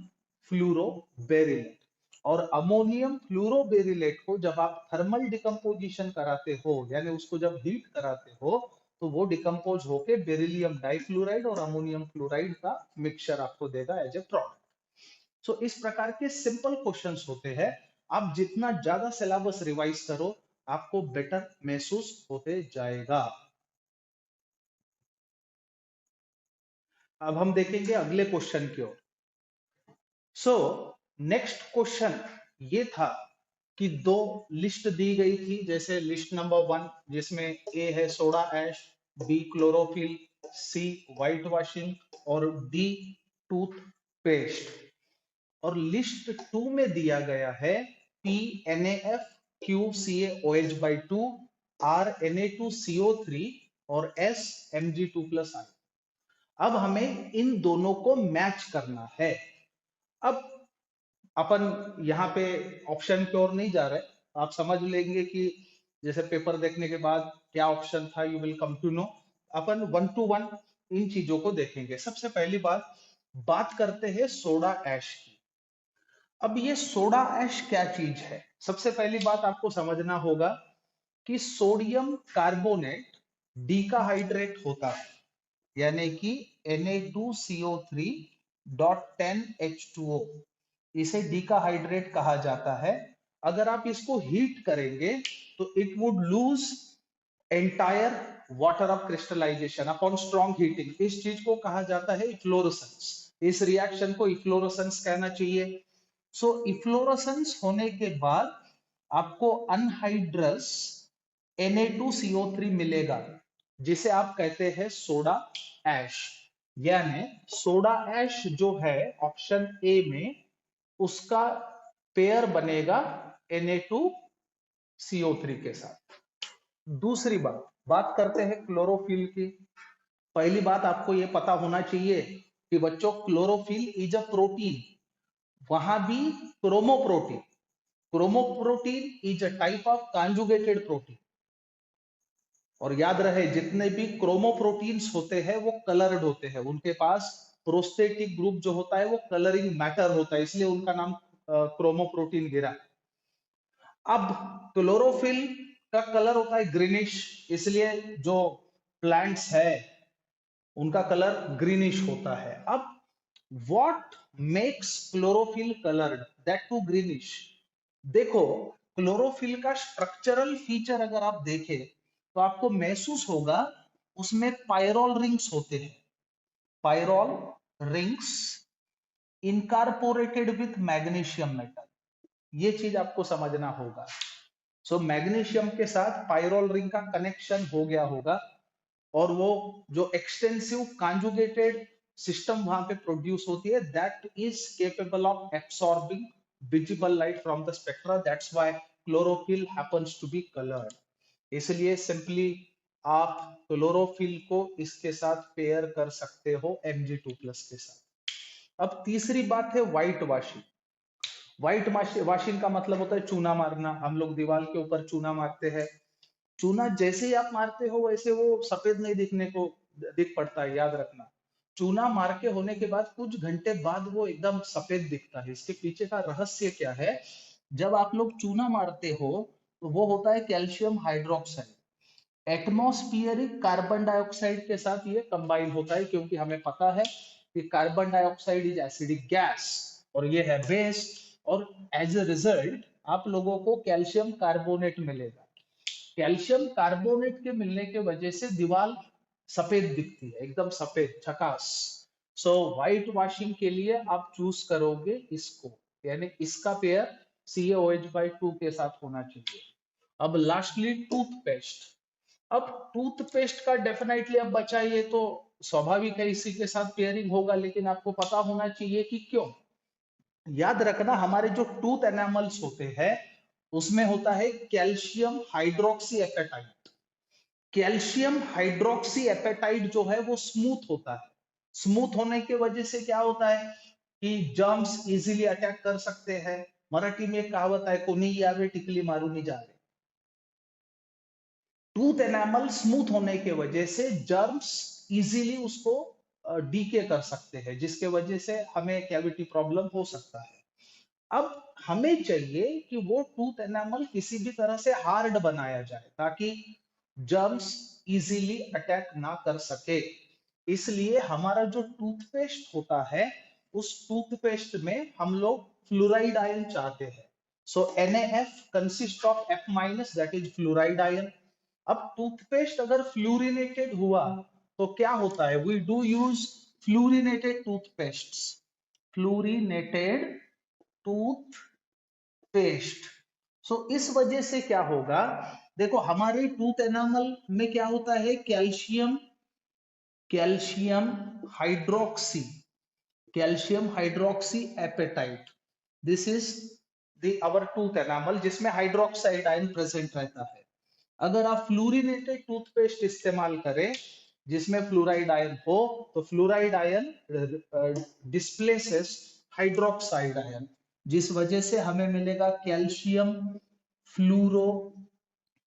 fluoroberyllate. और अमोनियम फ्लोरोबेरिलेट को जब आप थर्मल डिकम्पोजिशन कराते हो, यानी उसको जब हीट कराते हो, तो वो डिकम्पोज होके बेरिलियम डाइफ्लोराइड और अमोनियम फ्लोराइड का मिक्सचर आपको देगा एज ए प्रोडक्ट। सो इस प्रकार के सिंपल क्वेश्चंस होते हैं। आप जितना ज्यादा सिलेबस रिवाइज करो आपको बेटर महसूस होते जाएगा। अब हम देखेंगे अगले क्वेश्चन की ओर। सो नेक्स्ट क्वेश्चन ये था कि दो लिस्ट दी गई थी, जैसे लिस्ट नंबर 1 जिसमें ए है सोडा ऐश, बी क्लोरोफिल, सी व्हाइट वॉशिंग और डी टूथ पेस्ट। और लिस्ट 2 में दिया गया है PNaF, QCaOH/2, RNA2CO3 और SMG2+I। अब हमें इन दोनों को मैच करना है। अब अपन यहाँ पे ऑप्शन की ओर नहीं जा रहे, आप समझ लेंगे कि जैसे पेपर देखने के बाद क्या ऑप्शन था, you will come to know. अपन 1 to 1 इन चीजों को देखेंगे। सबसे पहली बात करते हैं सोडा ऐश की। अब ये सोडा ऐश क्या चीज है? सबसे पहली बात आपको समझना होगा कि सोडियम कार्बोनेट डीकाहाइड्रेट होता है, यानी कि Na2CO3.10H2O, इसे डीकाहाइड्रेट कहा जाता है। अगर आप इसको हीट करेंगे तो it would lose entire water of crystallisation upon strong heating. इस चीज को कहा जाता है इफ्लोरेसेंस। इस रिएक्शन को इफ्लोरेसेंस कहना चाहिए। सो इफ्लोरेसेंस होने के बाद आपको अनहाइड्रस Na2CO3 मिलेगा, जिसे आप कहते हैं सोडा ऐश। यानी सोडा ऐश जो है ऑप्शन ए में, उसका पेयर बनेगा Na2CO3 के साथ। दूसरी बात करते हैं क्लोरोफिल की। पहली बात आपको यह पता होना चाहिए कि बच्चों क्लोरोफिल इज अ प्रोटीन, वहां भी chromoprotein. Chromoprotein is a type of conjugated protein. और याद रहे जितने भी क्रोमोप्रोटीन्स होते हैं वो कलर्ड होते हैं, उनके पास प्रोस्थेटिक ग्रुप जो होता है वो कलरिंग मैटर होता है, इसलिए उनका नाम क्रोमोप्रोटीन गिरा। अब क्लोरोफिल का कलर होता है ग्रीनिश, इसलिए जो प्लांट्स है उनका कलर ग्रीनिश होता है। अब what makes chlorophyll coloured, that too greenish? देखो क्लोरोफिल का स्ट्रक्चरल फीचर अगर आप देखें तो आपको महसूस होगा उसमें पायरोल रिंग्स होते हैं। Pyrrole rings incorporated with magnesium metal, ये चीज आपको समझना होगा। सो मैग्नीशियम के साथ पायरोल रिंग का कनेक्शन हो गया होगा, और वो जो एक्सटेंसिव कॉन्जुगेटेड सिस्टम वहां पे प्रोड्यूस होती है, that is capable of absorbing visible light from the spectra, that's why chlorophyll happens to be coloured. इसलिए सिंपली आप क्लोरोफिल को इसके साथ पेयर कर सकते हो Mg2+ के साथ। अब तीसरी बात है व्हाइट वॉशिंग। व्हाइट वॉशिंग का मतलब होता है चूना मारना। हम लोग दीवार के ऊपर चूना मारते हैं, चूना जैसे ही आप मारते हो वैसे वो सफेद नहीं दिखने को दिख पड़ता है, याद रखना। चूना मार के होने के बाद कुछ घंटे बाद वो एकदम सफेद दिखता है। इसके पीछे का रहस्य क्या है? जब आप लोग चूना मारते हो तो वो होता है calcium hydroxide, atmospheric carbon dioxide के साथ ये कंबाइन होता है, क्योंकि हमें पता है कि carbon dioxide is acidic gas और ये है बेस, और एज ए रिजल्ट आप लोगों को कैल्शियम कार्बोनेट मिलेगा। कैल्शियम कार्बोनेट के मिलने के वजह से दीवार सफेद दिखती है, एकदम सफेद झकास। सो व्हाइट वॉशिंग के लिए आप चूज करोगे इसको, यानी इसका पेयर CaOH/2 के साथ होना चाहिए। अब लास्टली टूथपेस्ट। अब टूथपेस्ट का डेफिनेटली अब बचा, ये तो स्वाभाविक है इसी के साथ पेयरिंग होगा, लेकिन आपको पता होना चाहिए कि क्यों। याद रखना हमारे जो टूथ एनामल्स होते हैं उसमें होता है calcium hydroxyapatite. Calcium hydroxyapatite जो है वो स्मूथ होता है। स्मूथ होने की वजह से क्या होता है कि जर्म्स इजीली अटैक कर सकते हैं। मराठी में एक कहावत है, कोणी यावे टिकली मारू नहीं जा रहे। टूथ एनामल स्मूथ होने के वजह से जर्म्स इजीली उसको डीके कर सकते हैं, जिसके वजह से हमें कैविटी प्रॉब्लम हो सकता है। अब हमें चाहिए कि वो टूथ एनामल किसी भी तरह से हार्ड बनाया जाए ताकि जर्म्स इजीली अटैक ना कर सके। इसलिए हमारा जो टूथपेस्ट होता है उस टूथपेस्ट में हम लोग फ्लोराइड आयन चाहते हैं। So NaF consist of F-, that is fluoride ion. अब टूथपेस्ट अगर फ्लूरिनेटेड हुआ तो क्या होता है? We do use fluorinated toothpaste. Fluorinated toothpaste. So इस वजह से क्या होगा, देखो हमारे टूथ एनामल में क्या होता है, calcium calcium hydroxy calcium hydroxyapatite, this is the our tooth enamel जिसमें हाइड्रोक्साइड आयन प्रेजेंट रहता है। अगर आप फ्लूरिनेटेड टूथपेस्ट इस्तेमाल करें जिसमें फ्लोराइड आयन हो तो fluoride ion displaces hydroxide ion, जिस वजह से हमें मिलेगा कैल्शियम फ्लूरो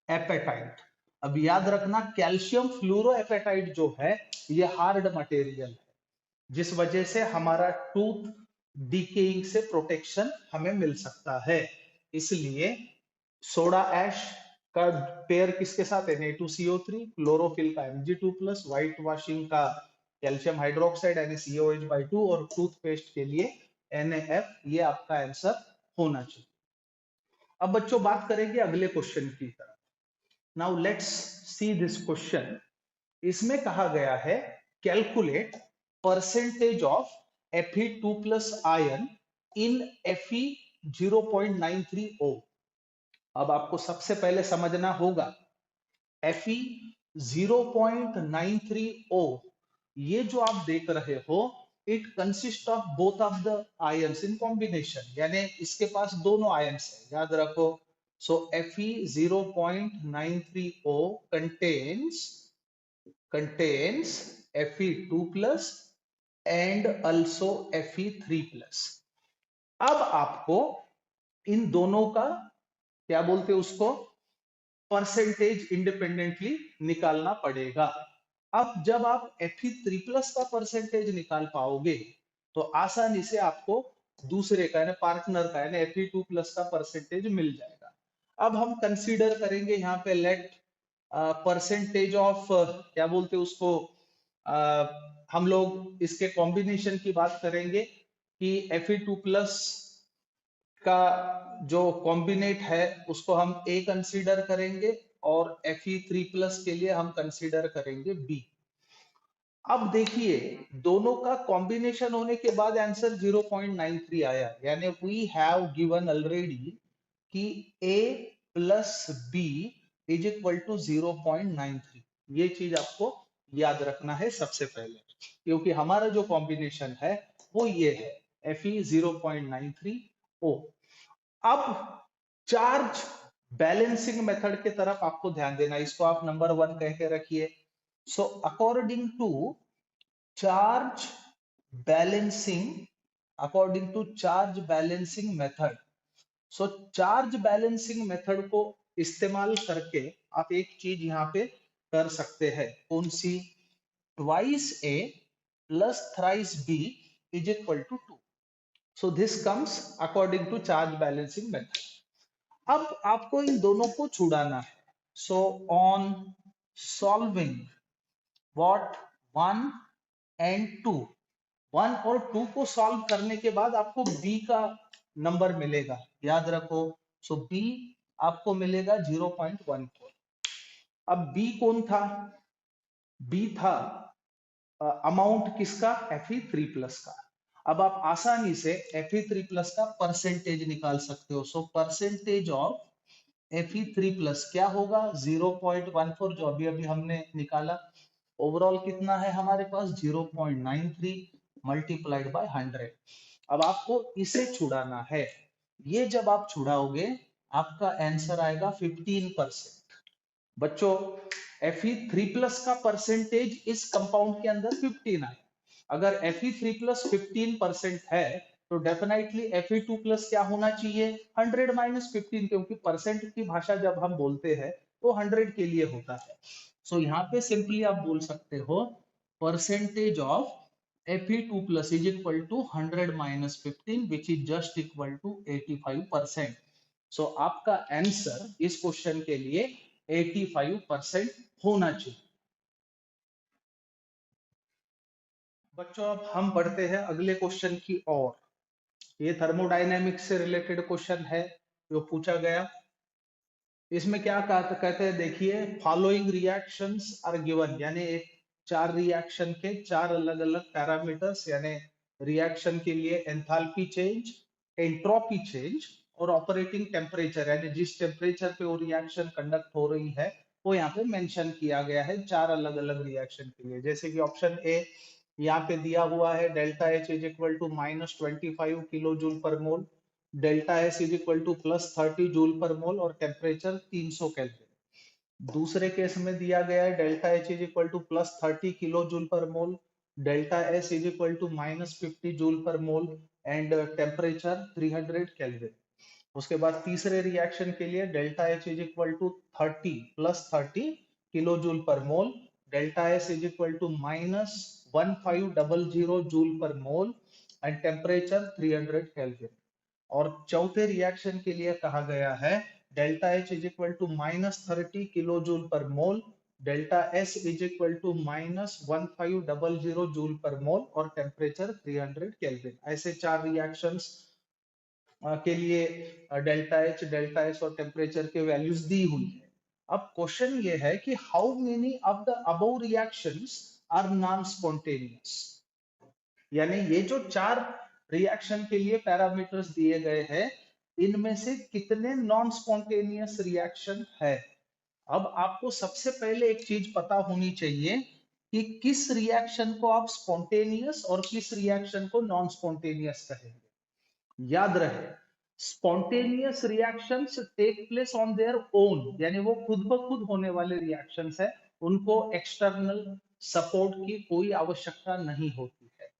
एपेटाइट। अब याद रखना कैल्शियम फ्लूरो एपेटाइट जो है ये हार्ड मटेरियल है, जिस वजह से हमारा टूथ डीकेइंग से प्रोटेक्शन हमें मिल सकता है। इसलिए सोडा ऐश का पेयर किसके साथ है? Na2CO3, क्लोरोफिल का Mg2+, व्हाइट वॉशिंग का कैल्शियम हाइड्रोक्साइड CaOH/2, और टूथपेस्ट के लिए NaF। ये आपका आंसर होना चाहिए। अब बच्चों बात करेंगे अगले क्वेश्चन की तरफ। Now let's see this question. इसमें कहा गया है calculate percentage of Fe2+ ion in Fe0.93O। अब आपको सबसे पहले समझना होगा Fe0.93O, ये जो आप देख रहे हो, it consist of both of the ions in combination, यानी इसके पास दोनों आयंस है, याद रखो। सो Fe0.93O contains Fe2 plus and also Fe3 plus। अब आपको इन दोनों का क्या बोलते हैं उसको, परसेंटेज इंडिपेंडेंटली निकालना पड़ेगा। अब जब आप Fe3 प्लस का परसेंटेज निकाल पाओगे तो आसानी से आपको दूसरे का यानी पार्टनर का यानी Fe2 प्लस का परसेंटेज मिल जाएगा। अब हम कंसीडर करेंगे यहाँ पे लेट परसेंटेज ऑफ क्या बोलते हैं उसको, हम लोग इसके कॉम्बिनेशन की बात करेंगे कि Fe2 प्लस का जो कॉम्बिनेट है उसको हम A कंसीडर करेंगे और Fe3 प्लस के लिए हम कंसीडर करेंगे B। अब देखिए दोनों का कॉम्बिनेशन होने के बाद आंसर 0.93 आया, यानी वी हैव गिवन ऑलरेडी कि A plus B is equal to 0.93। ये चीज आपको याद रखना है सबसे पहले, क्योंकि हमारा जो कॉम्बिनेशन है वो ये है Fe0.93O। अब चार्ज बैलेंसिंग मेथड की तरफ आपको ध्यान देना, इसको आप नंबर 1 कह के रखिए। So according to charge balancing method, so charge balancing method को इस्तेमाल करके आप एक चीज यहाँ पे कर सकते हैं, कौन सी, twice A plus thrice B is equal to 2। So this comes according to charge balancing method. अब आपको इन दोनों को छुड़ाना है। So on solving what 1 and 2, 1 और 2 को सॉल्व करने के बाद आपको B का नंबर मिलेगा, याद रखो। सो B आपको मिलेगा 0.14। अब B कौन था, B था अमाउंट किसका, Fe3 प्लस का। अब आप आसानी से Fe3 प्लस का परसेंटेज निकाल सकते हो। So percentage of Fe3 plus क्या होगा, 0.14 जो अभी अभी हमने निकाला। ओवरऑल कितना है हमारे पास, 0.93 मल्टीप्लाइड बाय 100। अब आपको इसे छुड़ाना है, ये जब आप छुड़ाओगे आपका आंसर आएगा 15%। बच्चों Fe3 प्लस का परसेंटेज इस कंपाउंड के अंदर 15 है। अगर Fe3 प्लस 15% है तो डेफिनेटली Fe2 प्लस क्या होना चाहिए, 100 माइनस 15, क्योंकि परसेंट की भाषा जब हम बोलते हैं तो 100 के लिए होता है। सो यहाँ पे सिंपली आप बोल सकते हो percentage of Fe2 plus is equal to 100 minus 15 which is just equal to 85%। सो आपका आंसर इस क्वेश्चन के लिए 85% होना चाहिए। बच्चों अब हम बढ़ते हैं अगले क्वेश्चन की ओर। ये थर्मोडायनेमिक्स से रिलेटेड क्वेश्चन है जो पूछा गया। इसमें क्या कहते हैं देखिए, फॉलोइंग रिएक्शंस आर गिवन, यानी एक 4 रिएक्शन के 4 अलग अलग पैरामीटर्स, यानी रिएक्शन के लिए एंथैल्पी चेंज, एंट्रोपी चेंज और ऑपरेटिंग टेम्परेचर, यानी जिस टेम्परेचर पे वो रिएक्शन कंडक्ट हो रही है वो यहाँ पे मेंशन किया गया है 4 अलग अलग रिएक्शन के लिए। जैसे कि ऑप्शन ए यहाँ पे दिया हुआ है, delta H is equal to -25 kilo joule per mole, delta S is equal to +30 joule per mole और टेम्परेचर 300 केल्विन। दूसरे केस में दिया गया है delta H is equal to +30 kilo joule per mole, delta S is equal to -50 joule per mole and temperature 300 kelvin. उसके बाद तीसरे रिएक्शन के लिए delta H is equal to 30 kilo joule per mole, delta S is equal to -1500 joule per mole and temperature 300 kelvin. और चौथे रिएक्शन के लिए कहा गया है delta H is equal to -30 kilo joule per mole, delta S is equal to -1500 joule per mole और टेम्परेचर 300 केल्विन। ऐसे 4 रिएक्शंस के लिए डेल्टा एच, डेल्टा एस और टेम्परेचर के वैल्यूज दी हुई है। अब क्वेश्चन ये है कि how many of the above reactions are non spontaneous, यानी ये जो 4 रिएक्शन के लिए पैरामीटर्स दिए गए हैं, इनमें से कितने नॉन स्पॉन्टेनियस रिएक्शन है। अब आपको सबसे पहले एक चीज पता होनी चाहिए कि किस रिएक्शन को आप स्पॉन्टेनियस और किस रिएक्शन को नॉन स्पॉन्टेनियस कहेंगे। याद रहे, spontaneous reactions take place on their own, यानी वो खुद ब खुद होने वाले रिएक्शंस है, उनको एक्सटर्नल सपोर्ट की कोई आवश्यकता नहीं होती है।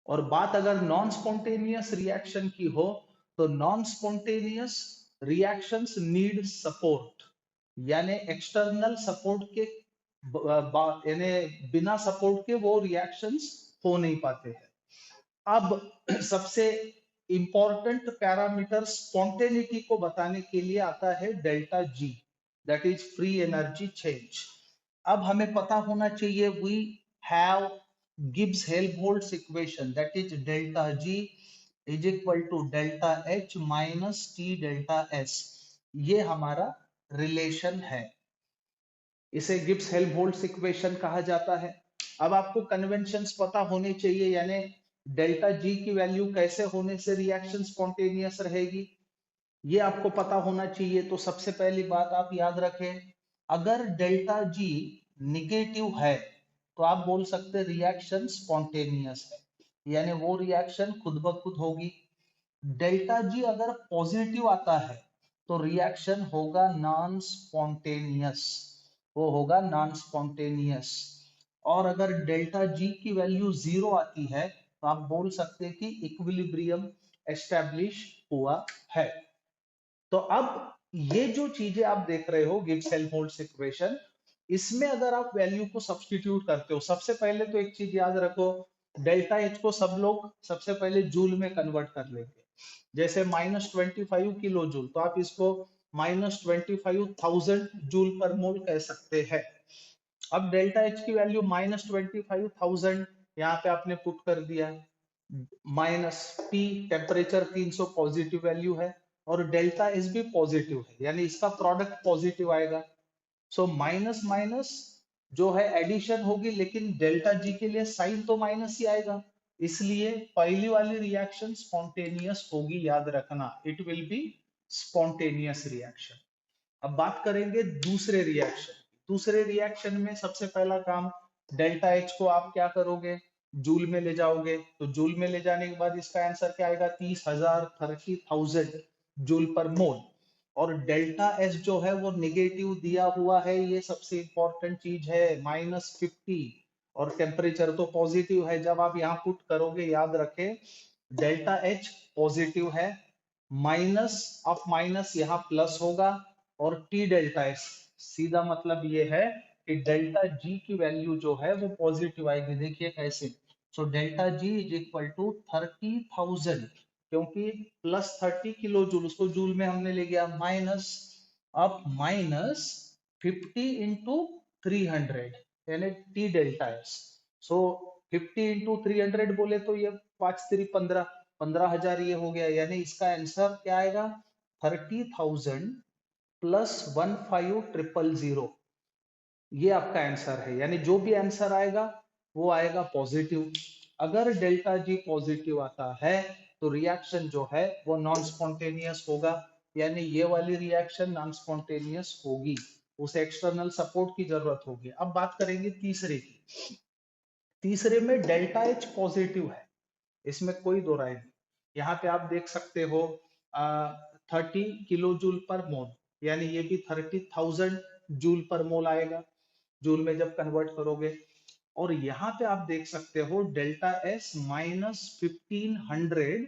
और बात अगर नॉन स्पॉन्टेनियस रिएक्शन की हो, तो non spontaneous reactions need support, यानी एक्सटर्नल सपोर्ट के यानी बिना सपोर्ट के वो रिएक्शंस हो नहीं पाते हैं। अब सबसे इंपॉर्टेंट पैरामीटर स्पॉन्टेनिटी को बताने के लिए आता है delta G, that is free energy change. अब हमें पता होना चाहिए we have Gibbs Helmholtz equation, that is delta G is equal to delta H minus T delta S. ये हमारा रिलेशन है, इसे गिब्स हेल्महोल्ट्ज इक्वेशन कहा जाता है। अब आपको कन्वेंशंस पता होने चाहिए, यानी डेल्टा जी की वैल्यू कैसे होने से रिएक्शन स्पॉन्टेनियस रहेगी, ये आपको पता होना चाहिए। तो सबसे पहली बात आप याद रखें, अगर डेल्टा जी निगेटिव है तो आप बोल सकते रिएक्शन स्पॉन्टेनियस है, यानी वो रिएक्शन खुद ब खुद होगी। डेल्टा जी अगर पॉजिटिव आता है तो रिएक्शन होगा नॉन स्पॉन्टेनियस, वो होगा नॉन स्पॉन्टेनियस। और अगर डेल्टा जी की वैल्यू 0 आती है तो आप बोल सकते हैं कि इक्विलिब्रियम एस्टेब्लिश हुआ है। तो अब ये जो चीजें आप देख रहे हो गिब्स हेल्महोल्ट्ज इक्वेशन, इसमें अगर आप वैल्यू को सब्स्टिट्यूट करते हो, सबसे पहले तो एक चीज याद रखो, डेल्टा एच को सब लोग सबसे पहले जूल में कन्वर्ट कर लेंगे। जैसे -25 किलो जूल, तो आप इसको -25,000 जूल पर मोल कह सकते हैं। अब डेल्टा एच की वैल्यू -25,000 यहाँ पे आपने पुट कर दिया, minus P temperature 300 positive value है, और डेल्टा एस भी पॉजिटिव है, यानी इसका प्रोडक्ट पॉजिटिव आएगा। सो माइनस माइनस जो है एडिशन होगी, लेकिन डेल्टा जी के लिए साइन तो माइनस ही आएगा, इसलिए पहली वाली रिएक्शन स्पॉन्टेनियस होगी, याद रखना, it will be spontaneous reaction. अब बात करेंगे दूसरे रिएक्शन। दूसरे रिएक्शन में सबसे पहला काम, डेल्टा एच को आप क्या करोगे, जूल में ले जाओगे। तो जूल में ले जाने के बाद इसका आंसर क्या आएगा, 30,000 जूल पर मोल। और डेल्टा एस जो है वो निगेटिव दिया हुआ है, ये सबसे इंपॉर्टेंट चीज है, -50। और टेम्परेचर तो पॉजिटिव है, जब आप यहाँ पुट करोगे याद रखें डेल्टा एच पॉजिटिव है, माइनस ऑफ माइनस यहाँ प्लस होगा, और टी डेल्टा एस, सीधा मतलब ये है कि डेल्टा जी की वैल्यू जो है वो पॉजिटिव आएगी। देखिए कैसे, so delta G is equal to 30,000, क्योंकि +30 किलो जूल, उसको जूल में हमने ले गया, माइनस अब -50 इंटू 300, यानी टी डेल्टा एस। सो 50 इंटू 300 बोले तो ये 5×3 = 15,000 ये हो गया, यानी इसका आंसर क्या आएगा, 30,000 प्लस 15,000, ये आपका आंसर है। यानी जो भी आंसर आएगा वो आएगा पॉजिटिव। अगर डेल्टा जी पॉजिटिव आता है तो रिएक्शन जो है वो नॉन स्पॉन्टेनियस होगा, यानी ये वाली रिएक्शन नॉन स्पॉन्टेनियस होगी, उसे एक्सटर्नल सपोर्ट की जरूरत होगी। अब बात करेंगे तीसरे की। तीसरे में डेल्टा एच पॉजिटिव है, इसमें कोई दो राय नहीं। यहाँ पे आप देख सकते हो 30 किलो जूल पर मोल, यानी ये भी 30,000 जूल पर मोल आएगा जूल में जब कन्वर्ट करोगे। और यहाँ पे आप देख सकते हो डेल्टा एस -1500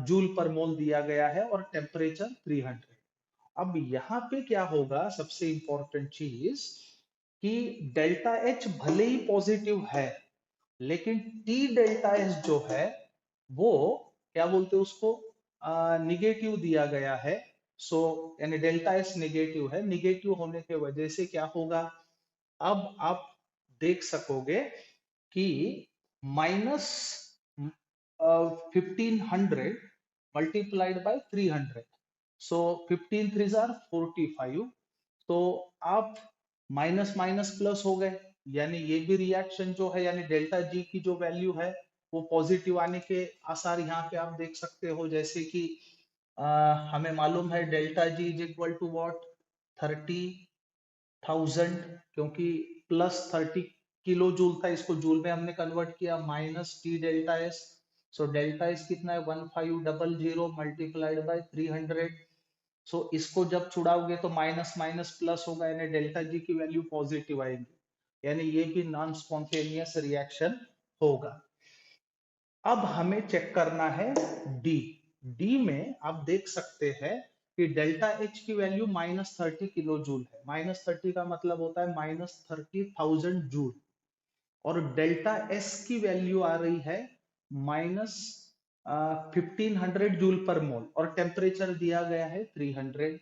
जूल पर मोल दिया गया है, और टेम्परेचर 300। अब यहाँ पे क्या होगा, सबसे इंपॉर्टेंट चीज कि डेल्टा एच भले ही पॉजिटिव है, लेकिन टी डेल्टा एस जो है वो क्या बोलते हैं उसको, निगेटिव दिया गया है। सो यानी डेल्टा एस निगेटिव है, निगेटिव होने के वजह से क्या होगा, अब आप देख सकोगे कि माइनस 1500 मल्टीप्लाइड बाय 300, सो 15×3 = 45। तो आप माइनस माइनस प्लस हो गए, यानी ये भी रिएक्शन जो है, यानी डेल्टा जी की जो वैल्यू है वो पॉजिटिव आने के आसार यहाँ पे आप देख सकते हो, जैसे कि हमें मालूम है delta G is equal to what 30,000, क्योंकि प्लस 30 किलो जूल था, इसको जूल में हमने कन्वर्ट किया, minus T delta S. So delta S कितना है 1500 मल्टीप्लाइड बाय 300। सो इसको जब छुड़ाओगे तो माइनस माइनस प्लस होगा, यानी डेल्टा जी की वैल्यू पॉजिटिव आएगी, यानी ये भी नॉन स्पॉन्टेनियस रिएक्शन होगा। अब हमें चेक करना है डी। डी में आप देख सकते हैं कि डेल्टा एच की वैल्यू -30 किलो जूल है। -30 का मतलब होता है -30,000 जूल, और डेल्टा एस की वैल्यू आ रही है माइनस 1500 जूल पर मोल, और टेम्परेचर दिया गया है 300।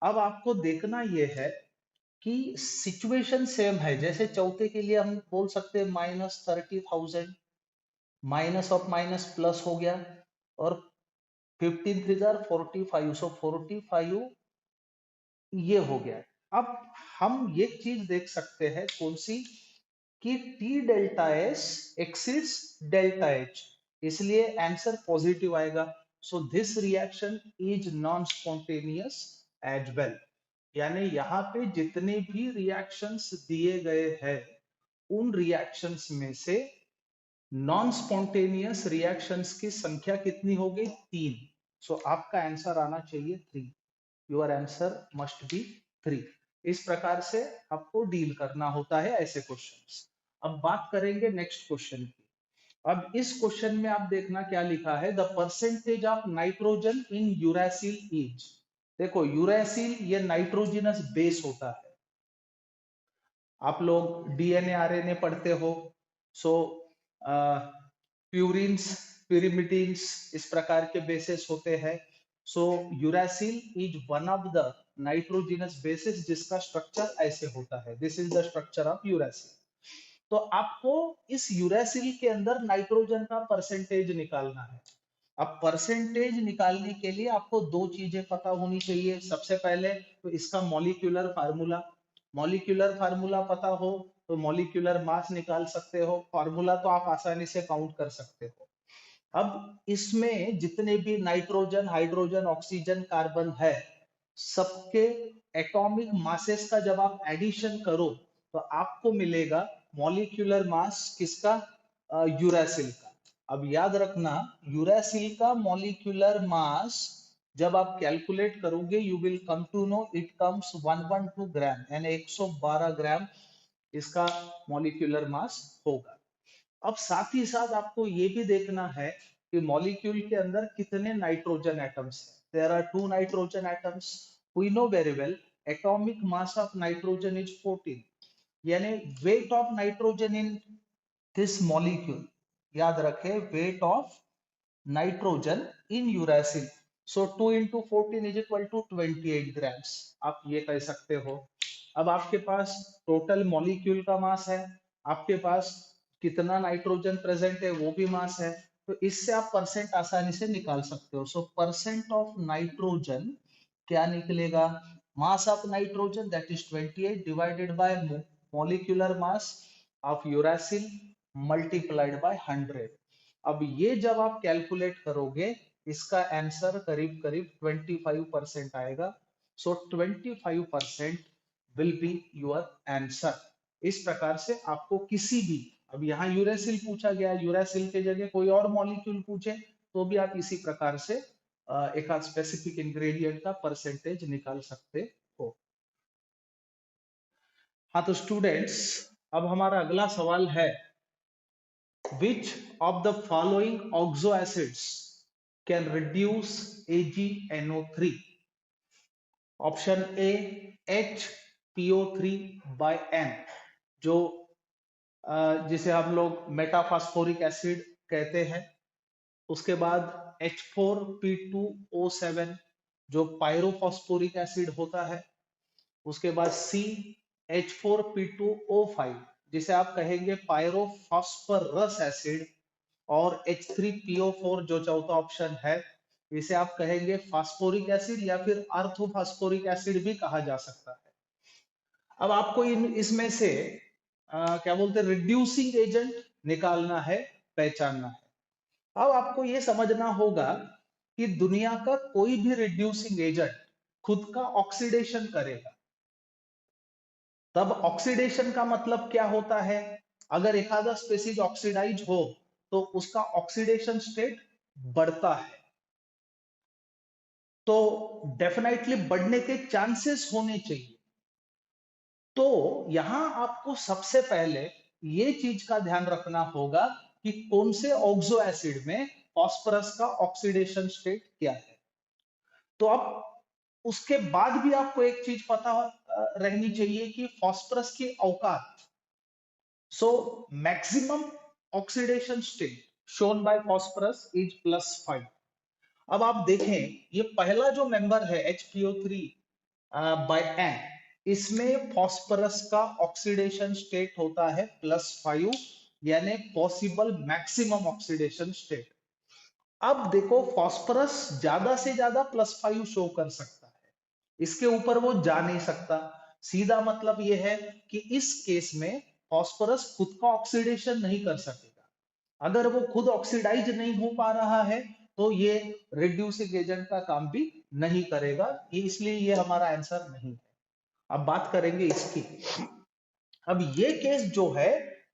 अब आपको देखना यह है कि सिचुएशन सेम है, जैसे चौथे के लिए हम बोल सकते हैं -30,000, माइनस ऑफ माइनस प्लस हो गया, और 15 3 45, सो 45 ये हो गया। अब हम ये चीज देख सकते हैं कौन सी, कि T delta S exceeds delta H, इसलिए आंसर पॉजिटिव आएगा। So this reaction is non spontaneous as well, यानी यहाँ पे जितने भी रिएक्शंस दिए गए हैं उन रिएक्शंस में से नॉन स्पॉन्टेनियस रिएक्शंस की संख्या कितनी हो गई, 3। सो आपका आंसर आना चाहिए 3। Your answer must be 3। इस प्रकार से आपको डील करना होता है ऐसे क्वेश्चंस। अब बात करेंगे नेक्स्ट क्वेश्चन की। अब इस क्वेश्चन में आप देखना क्या लिखा है, the percentage of nitrogen in uracil is. देखो यूरासिल ये नाइट्रोजिनस बेस होता है, आप लोग डीएनए आरएनए पढ़ते हो। सो प्यूरिन्स pyrimidines इस प्रकार के बेसिस होते हैं। So uracil is one of the nitrogenous bases जिसका स्ट्रक्चर ऐसे होता है, this is the structure of uracil. तो आपको इस यूरासिल के अंदर नाइट्रोजन का परसेंटेज निकालना है। अब परसेंटेज निकालने के लिए आपको दो चीजें पता होनी चाहिए। सबसे पहले तो इसका मॉलिक्यूलर फार्मूला, मॉलिक्यूलर फार्मूला पता हो तो मॉलिक्यूलर मास निकाल सकते हो, फार्मूला तो आप आसानी से काउंट कर सकते हो। अब इसमें जितने भी नाइट्रोजन हाइड्रोजन ऑक्सीजन कार्बन है, सबके एटॉमिक मासेस का जब आप एडिशन करो तो आपको मिलेगा मॉलिक्यूलर मास किसका, यूरासिल का। अब याद रखना यूरासिल का मॉलिक्यूलर मास जब आप कैलकुलेट करोगे you will come to know it comes 112 gram, यानी 112 ग्राम इसका मॉलिक्यूलर मास होगा। अब साथ ही साथ आपको ये भी देखना है कि मॉलिक्यूल के अंदर कितने नाइट्रोजन एटम्स हैं। There are 2 nitrogen atoms, we know very well atomic mass of nitrogen is 14, यानी weight of nitrogen in this molecule, याद रखें weight of nitrogen in uracil, so 2 into 14 is equal to 28 grams, आप ये कह सकते हो। अब आपके पास टोटल मॉलिक्यूल का मास है, आपके पास कितना नाइट्रोजन प्रेजेंट है वो भी मास है, तो इससे आप परसेंट आसानी से निकाल सकते हो। सो परसेंट ऑफ नाइट्रोजन क्या निकलेगा, मास of nitrogen that is 28 divided by molecular mass of uracil multiplied by 100। अब ये जब आप कैलकुलेट करोगे इसका आंसर करीब करीब 25% आएगा। सो 25% विल बी योर आंसर। इस प्रकार से आपको किसी भी, अब यहाँ यूरेसिल पूछा गया, यूरेसिल के जगह कोई और मॉलिक्यूल पूछे तो भी आप इसी प्रकार से एक स्पेसिफिक इंग्रेडिएंट का परसेंटेज निकाल सकते हो। हाँ तो स्टूडेंट्स अब हमारा अगला सवाल है, which of the following oxo acids can reduce AgNO3? Option A HPO3 by N, जो जिसे हम लोग मेटाफॉस्फोरिक एसिड कहते हैं। उसके बाद H4P2O7 जो पायरोफॉस्फोरिक एसिड होता है। उसके बाद C H4P2O5 जिसे आप कहेंगे पायरोफॉस्फरस एसिड, और H3PO4 जो चौथा ऑप्शन है इसे आप कहेंगे फास्फोरिक एसिड या फिर आर्थोफॉस्फोरिक एसिड भी कहा जा सकता है। अब आपको इसमें से क्या बोलते हैं रिड्यूसिंग एजेंट निकालना है। पहचानना है। अब आपको ये समझना होगा कि दुनिया का कोई भी रिड्यूसिंग एजेंट खुद का ऑक्सीडेशन करेगा। तब ऑक्सीडेशन का मतलब क्या होता है? अगर एक आधा स्पीसीज ऑक्सीडाइज हो तो उसका ऑक्सीडेशन स्टेट बढ़ता है, तो डेफिनेटली बढ़ने के चांसेस होने चाहिए। तो यहां आपको सबसे पहले ये चीज का ध्यान रखना होगा कि कौन से ऑक्सो एसिड में फास्फोरस का ऑक्सीडेशन स्टेट क्या है। तो अब उसके बाद भी आपको एक चीज पता रहनी चाहिए कि फास्फोरस की औकात। So maximum oxidation state shown by phosphorus is +5। अब आप देखें ये पहला जो मेंबर है HPO3 बाय N, इसमें फास्फोरस का ऑक्सीडेशन स्टेट होता है +5, यानी पॉसिबल मैक्सिमम ऑक्सीडेशन स्टेट। अब देखो फास्फोरस ज्यादा से ज्यादा +5 शो कर सकता है, इसके ऊपर वो जा नहीं सकता। सीधा मतलब ये है कि इस केस में फास्फोरस खुद का ऑक्सीडेशन नहीं कर सकेगा। अगर वो खुद ऑक्सीडाइज नहीं हो पा रहा है तो ये रिड्यूसिंग एजेंट का काम भी नहीं करेगा, ये इसलिए ये हमारा आंसर नहीं है। अब बात करेंगे इसकी। अब ये केस जो है,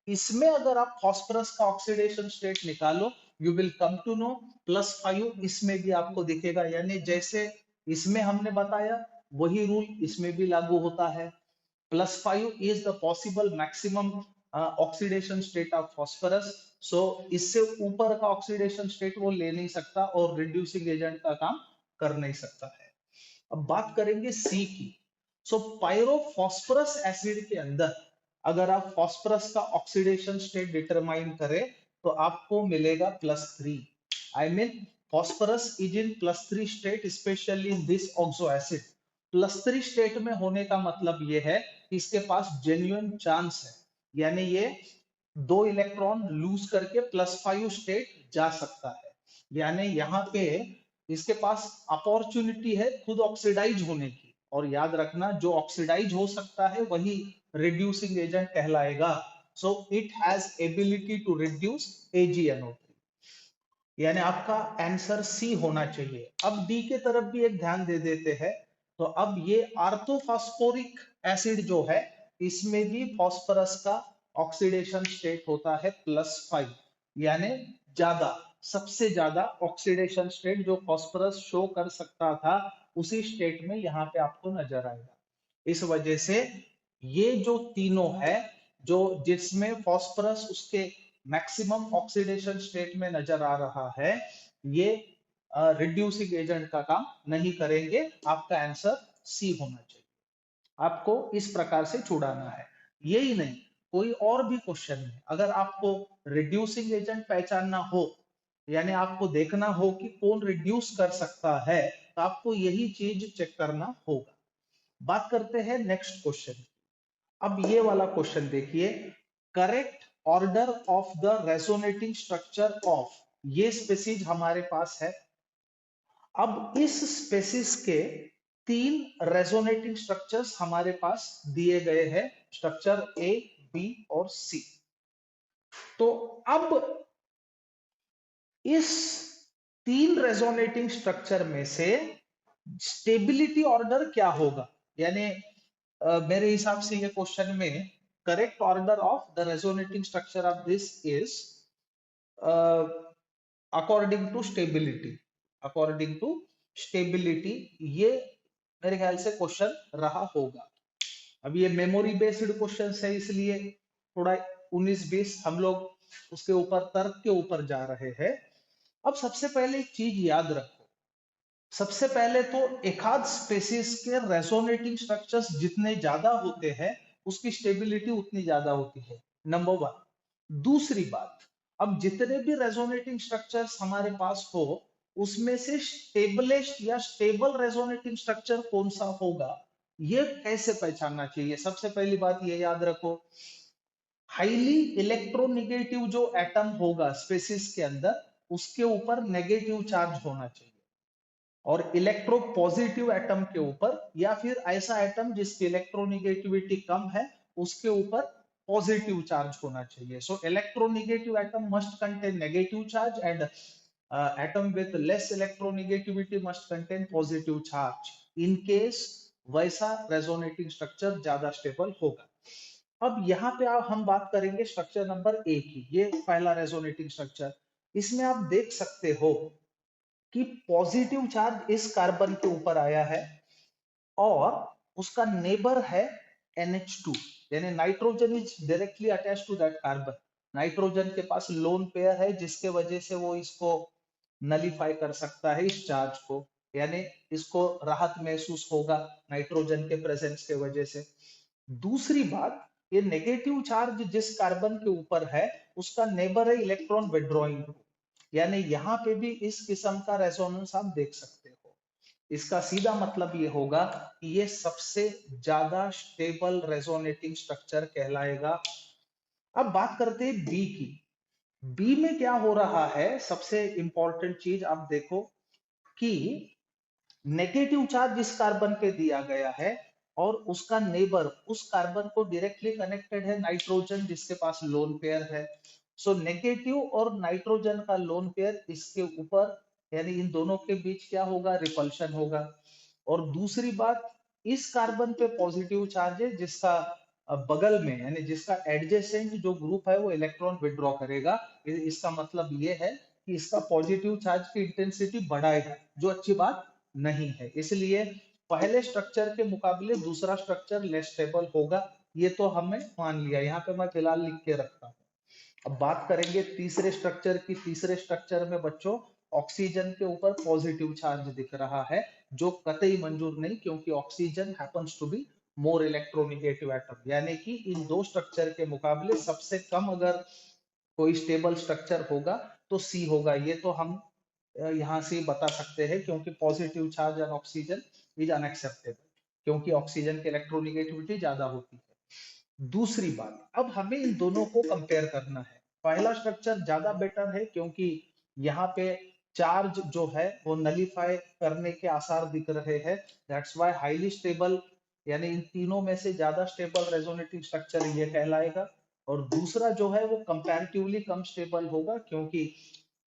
इसमें अगर आप फास्फोरस का ऑक्सीडेशन स्टेट निकालो, you will come to know +5 इसमें भी आपको दिखेगा, यानी जैसे इसमें हमने बताया वही रूल इसमें भी लागू होता है। +5 is the possible maximum oxidation state of phosphorus. So इससे ऊपर का ऑक्सीडेशन स्टेट वो ले नहीं सकता और रिड्यूसिंग एजेंट का काम कर नहीं सकता है। अब बात करेंगे सी की। सो पायरोफॉस्फोरस एसिड के अंदर अगर आप फास्फोरस का ऑक्सीडेशन स्टेट डिटरमाइन करें तो आपको मिलेगा +3। I mean phosphorus is in +3 state, specially in this oxo acid. +3 state में होने का मतलब ये है कि इसके पास जेन्युइन चांस है, यानी ये 2 इलेक्ट्रॉन लूज करके +5 स्टेट जा सकता है। यानी यहाँ पे इसके पास अपॉर्चुनिटी है खुद ऑक्सीडाइज होने की। और याद रखना जो ऑक्सीडाइज हो सकता है वही रिड्यूसिंग एजेंट कहलाएगा। So it has ability to reduce AgNO3, यानी आपका आंसर सी होना चाहिए। अब डी के तरफ भी एक ध्यान दे देते हैं। तो अब ये आर्थोफॉस्फोरिक एसिड जो है, इसमें भी फास्फोरस का ऑक्सीडेशन स्टेट होता है +5, यानी ज्यादा, सबसे ज्यादा ऑक्सीडेशन स्टेट जो फास्फोरस शो कर सकता था उसी स्टेट में यहाँ पे आपको नजर आएगा। इस वजह से ये जो तीनों है, जो जिसमें फास्फोरस उसके मैक्सिमम ऑक्सीडेशन स्टेट में नजर आ रहा है, ये रिड्यूसिंग एजेंट का काम नहीं करेंगे। आपका आंसर सी होना चाहिए। आपको इस प्रकार से छुड़ाना है। यही नहीं, कोई और भी क्वेश्चन है, अगर आपको रिड्यूसिंग एजेंट पहचानना हो, यानी आपको देखना हो कि कौन रिड्यूस कर सकता है, तो आपको यही चीज चेक करना होगा। बात करते हैं नेक्स्ट क्वेश्चन। अब ये वाला क्वेश्चन देखिए, correct order of the resonating structure of, ये स्पेसीज हमारे पास है। अब इस स्पेसीज के 3 रेजोनेटिंग स्ट्रक्चर्स हमारे पास दिए गए हैं, स्ट्रक्चर A, B और C। तो अब इस 3 रेजोनेटिंग स्ट्रक्चर में से स्टेबिलिटी ऑर्डर क्या होगा, यानी मेरे हिसाब से ये क्वेश्चन में correct order of the resonating structure of this is according to stability. According to stability, ये मेरे ख्याल से क्वेश्चन रहा होगा। अब ये मेमोरी बेस्ड क्वेश्चन है, इसलिए थोड़ा 19-20 हम लोग उसके ऊपर तर्क के ऊपर जा रहे हैं। अब सबसे पहले एक चीज याद रखो, सबसे पहले तो एकाध स्पेसीज के रेजोनेटिंग स्ट्रक्चर्स जितने ज्यादा होते हैं उसकी स्टेबिलिटी उतनी ज्यादा होती है, नंबर 1। दूसरी बात, अब जितने भी रेजोनेटिंग स्ट्रक्चर्स हमारे पास हो उसमें से स्टेबलेस्ट या स्टेबल रेजोनेटिंग स्ट्रक्चर कौन सा होगा, ये कैसे पहचानना चाहिए। सबसे पहली बात ये याद रखो, हाईली इलेक्ट्रोनेगेटिव जो एटम होगा स्पेसीज के अंदर, उसके ऊपर नेगेटिव चार्ज होना चाहिए। और इलेक्ट्रो पॉजिटिव एटम के ऊपर, या फिर ऐसा एटम जिसकी इलेक्ट्रोनेगेटिविटी कम है, उसके ऊपर पॉजिटिव चार्ज होना चाहिए. So electronegative atom must contain negative charge and atom with less electronegativity must contain positive charge. In case वैसा रेजोनेटिंग स्ट्रक्चर ज्यादा स्टेबल होगा. अब यहाँ पे हम बात करेंगे स्ट्रक्चर नंबर ए की. ये पहला रेजोनेटिंग स्ट्रक्चर. इसमें आप देख सकते हो कि पॉजिटिव चार्ज इस कार्बन के ऊपर आया है और उसका नेबर है NH2, यानी nitrogen is directly attach to that carbon. Nitrogen के पास लोन पेयर है जिसके वजह से वो इसको नलीफाई कर सकता है इस चार्ज को, यानी इसको राहत महसूस होगा नाइट्रोजन के प्रेजेंस के वजह से. दूसरी बात, ये नेगेटिव चार्ज जिस कार्बन के ऊपर है उसका नेबर है इलेक्ट्रॉन विड्रॉइंग ग्रुप, यानी यहाँ पे भी इस किस्म का रेजोनेंस आप देख सकते हो. इसका सीधा मतलब ये होगा कि ये सबसे ज्यादा स्टेबल रेजोनेटिंग स्ट्रक्चर कहलाएगा. अब बात करते हैं बी की. बी में क्या हो रहा है, सबसे इंपॉर्टेंट चीज आप देखो कि नेगेटिव चार्ज इस कार्बन पे दिया गया है और उसका नेबर उस कार्बन को डायरेक्टली कनेक्टेड है नाइट्रोजन जिसके पास लोन पेयर है. सो नेगेटिव और नाइट्रोजन का लोन पेयर इसके ऊपर, यानी इन दोनों के बीच क्या होगा, रिपल्शन होगा. और दूसरी बात, इस कार्बन पे पॉजिटिव चार्ज है जिसका बगल में, यानी जिसका एडजेसेंट जो ग्रुप है वो इलेक्ट्रॉन विड्रॉ करेगा. इसका मतलब ये है कि इसका पॉजिटिव चार्ज की इंटेंसिटी बढ़ाएगा, जो अच्छी बात नहीं है. इसलिए पहले स्ट्रक्चर के मुकाबले दूसरा स्ट्रक्चर लेस स्टेबल होगा. ये तो हमें मान लिया, यहाँ पे मैं फिलहाल लिख के रखता हूँ. अब बात करेंगे तीसरे स्ट्रक्चर की. तीसरे स्ट्रक्चर में बच्चों ऑक्सीजन के ऊपर पॉजिटिव चार्ज दिख रहा है, जो कतई मंजूर नहीं, क्योंकि oxygen happens to be more electronegative atom. यानी कि इन दो स्ट्रक्चर के मुकाबले सबसे कम अगर कोई स्टेबल स्ट्रक्चर होगा तो सी होगा. ये तो हम यहाँ से बता सकते हैं, क्योंकि positive charge on oxygen is unacceptable, क्योंकि ऑक्सीजन की इलेक्ट्रोनेगेटिविटी ज्यादा होती है. दूसरी बात, अब हमें इन दोनों को कंपेयर करना है. पहला स्ट्रक्चर ज्यादा बेटर है क्योंकि यहाँ पे चार्ज जो है वो नलीफाई करने के आसार दिख रहे हैं. दैट्स व्हाई हाईली स्टेबल, यानी इन तीनों में से ज्यादा स्टेबल रेजोनेटिंग स्ट्रक्चर ये कहलाएगा. और दूसरा जो है वो कंपैरेटिवली कम स्टेबल होगा क्योंकि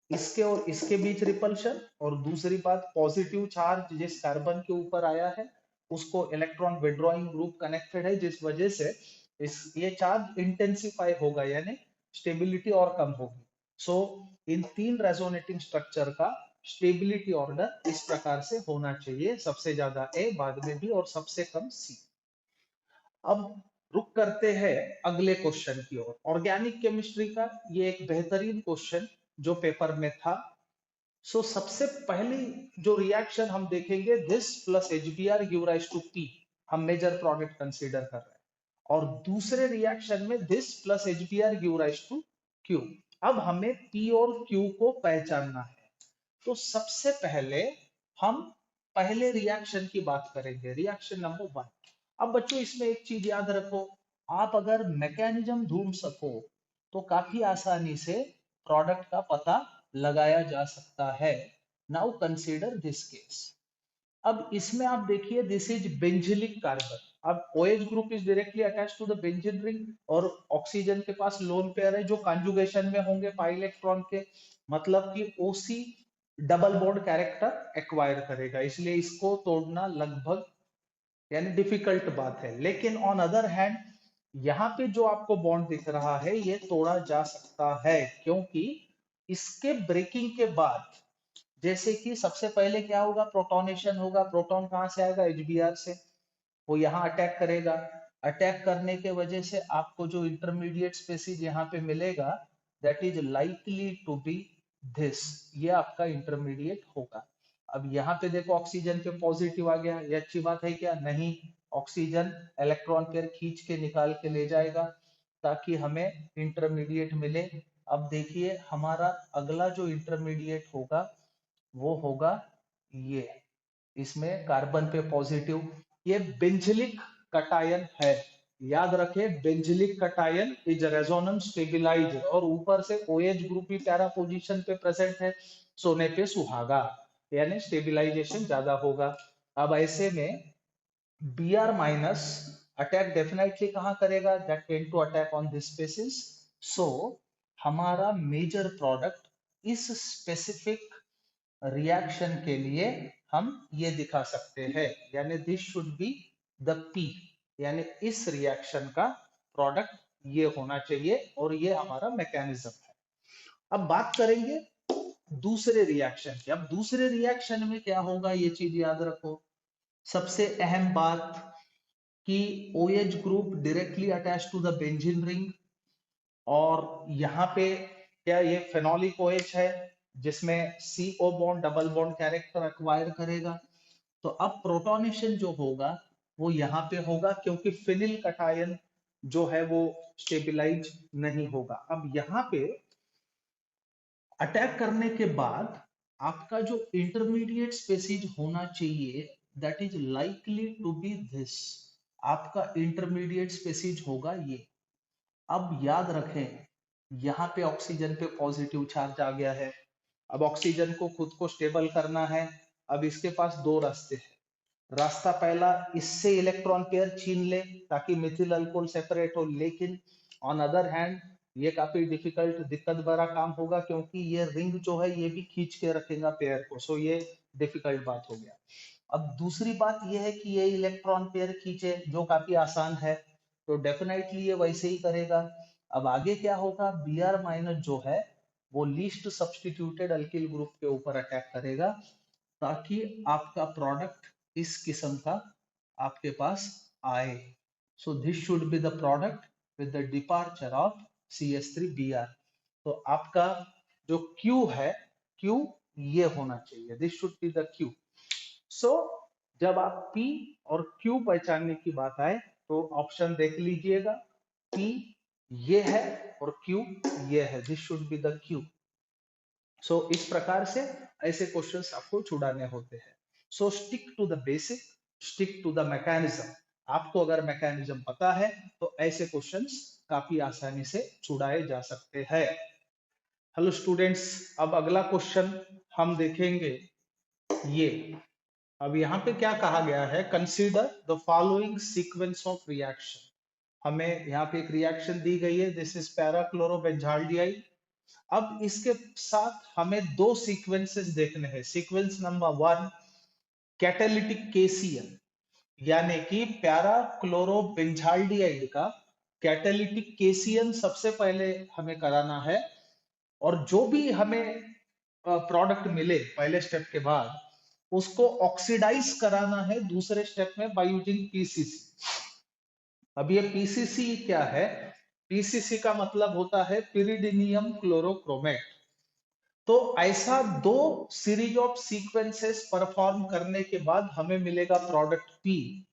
इसके और इसके बीच रिपल्शन, और दूसरी बात पॉजिटिव चार्ज जिस कार्बन के ऊपर आया है उसको इलेक्ट्रॉन विड्रॉइंग ग्रुप कनेक्टेड है, जिस वजह से ये चार्ज इंटेंसिफाई होगा, यानी स्टेबिलिटी और कम होगी. सो इन तीन रेजोनेटिंग स्ट्रक्चर का स्टेबिलिटी ऑर्डर इस प्रकार से होना चाहिए, सबसे ज्यादा ए, बाद में बी और सबसे कम सी. अब रुक करते हैं अगले क्वेश्चन की ओर. ऑर्गेनिक केमिस्ट्री का ये एक बेहतरीन क्वेश्चन जो पेपर में था. सो सबसे पहली जो रिएक्शन हम देखेंगे, this plus HBr give rise to P. हम मेजर प्रोडक्ट कंसीडर कर रहे हैं. और दूसरे रिएक्शन में this plus HBr give rise to Q. अब हमें P और Q को पहचानना है. तो सबसे पहले हम पहले रिएक्शन की बात करेंगे, रिएक्शन नंबर 1. अब बच्चों इसमें एक चीज याद रखो, आप अगर मैकेनिज्म ढूंढ सको तो काफी आसानी से प्रोडक्ट का पता लगाया जा सकता है. Now consider this case. अब इसमें आप देखिए, दिस इज बेंजिलिक कार्बन. अब OH group is directly attach to the benzene ring और ऑक्सीजन के पास लोन पेयर है जो कंजुगेशन में होंगे पाई इलेक्ट्रॉन के, मतलब कि OC double bond character acquire करेगा, इसलिए इसको तोड़ना लगभग यानी डिफिकल्ट बात है. लेकिन ऑन अदर हैंड यहाँ पे जो आपको बॉन्ड दिख रहा है ये तोड़ा जा सकता है, क्योंकि इसके ब्रेकिंग के बाद जैसे कि सबसे पहले क्या होगा, प्रोटोनेशन होगा. प्रोटॉन कहाँ से आएगा, HBr से. वो यहाँ अटैक करेगा. अटैक करने के वजह से आपको जो इंटरमीडिएट स्पेसीज यहाँ पे मिलेगा, that is likely to be this. ये आपका इंटरमीडिएट होगा. अब यहाँ पे देखो ऑक्सीजन पे पॉजिटिव आ गया, ये अच्छी बात है क्या, नहीं. ऑक्सीजन इलेक्ट्रॉन पेयर खींच के निकाल के ले जाएगा ताकि हमें इंटरमीडिएट मिले. अब देखिए हमारा अगला जो इंटरमीडिएट होगा वो होगा ये, इसमें कार्बन पे पॉजिटिव, ये बेंजिलिक कटायन है. याद रखें, benzylic cation is resonance stabilise, और ऊपर से OH ग्रुप भी पैरा पोजीशन पे प्रेजेंट है, सोने पे सुहागा, यानी स्टेबिलाईजेशन ज्यादा होगा. अब ऐसे में Br माइनस अटैक डेफिनेटली कहाँ करेगा, that tend to attack on this species. So हमारा मेजर प्रोडक्ट इस स्पेसिफिक रिएक्शन के लिए हम ये दिखा सकते हैं, यानी this should be the P, यानी इस रिएक्शन का प्रोडक्ट ये होना चाहिए और ये हमारा मैकेनिज्म है। अब बात करेंगे दूसरे रिएक्शन की। अब दूसरे रिएक्शन में क्या होगा ये चीज याद रखो। सबसे अहम बात कि OH group directly attach to the benzene ring, और यहाँ पे क्या ये फेनोलिक OH है जिसमें CO bond double bond character acquire करेगा। तो अब प्रोटोनेशन जो होगा वो यहाँ पे होगा, क्योंकि फिनिल कटायन जो है वो स्टेबिलाईज नहीं होगा। अब यहाँ पे अटैक करने के बाद आपका जो इंटरमीडिएट स्पेसीज होना चाहिए, that is likely to be this, आपका इंटरमीडिएट स्पेसीज होगा ये। अब याद रखें यहाँ पे ऑक्सीजन पे पॉजिटिव चार्ज आ गया है। अब ऑक्सीजन को खुद को स्टेबल करना है। अब इसके पास दो रास्ते हैं। रास्ता पहला, इससे इलेक्ट्रॉन पेयर छीन ले ताकि मिथिल अल्कोहल सेपरेट हो, लेकिन ऑन अदर हैंड ये काफी डिफिकल्ट, दिक्कत भरा काम होगा, क्योंकि ये रिंग जो है ये भी खींच के रखेगा पेयर को। सो ये डिफिकल्ट बात हो गया। अब दूसरी बात ये है कि ये इलेक्ट्रॉन पेयर खींचे, जो काफी आसान है, तो डेफिनेटली ये वैसे ही करेगा। अब आगे क्या होगा, Br माइनस जो है वो लीस्ट सब्सटीट्यूटेड अल्किल ग्रुप के ऊपर अटैक करेगा, ताकि आपका प्रोडक्ट इस किस्म का आपके पास आए। So this should be the product with the departure of CH3Br। तो आपका जो Q है, Q ये होना चाहिए, this should be the Q। सो जब आप P और Q पहचानने की बात आए तो ऑप्शन देख लीजिएगा, P ये है और Q ये है, this should be the Q। So इस प्रकार से ऐसे क्वेश्चंस आपको छुड़ाने होते हैं। So stick to the basic, stick to the mechanism. आपको अगर मैकेनिज्म पता है तो ऐसे क्वेश्चंस काफी आसानी से छुड़ाए जा सकते हैं। हेलो स्टूडेंट्स, अब अगला क्वेश्चन हम देखेंगे ये। अब यहाँ पे क्या कहा गया है, consider the following sequence of reaction. हमें यहाँ पे एक रिएक्शन दी गई है, दिस इज पैराक्लोरोबेंजाल्डिहाइड। अब इसके साथ हमें दो सीक्वेंसेस देखने हैं। सीक्वेंस नंबर 1, कैटालिटिक केसीएन, यानी कि पैरा क्लोरोबेंजाल्डिहाइड का कैटालिटिक केसीएन सबसे पहले हमें कराना है, और जो भी हमें प्रोडक्ट मिले पहले स्टेप के बाद उसको ऑक्सीडाइज कराना है दूसरे स्टेप में बाय यूजिंग पीसीसी। अब ये पीसीसी क्या है, पीसीसी का मतलब होता है पिरिडिनियम क्लोरोक्रोमेट। तो ऐसा दो सीरीज ऑफ सीक्वेंसेस परफॉर्म करने के बाद हमें मिलेगा product P,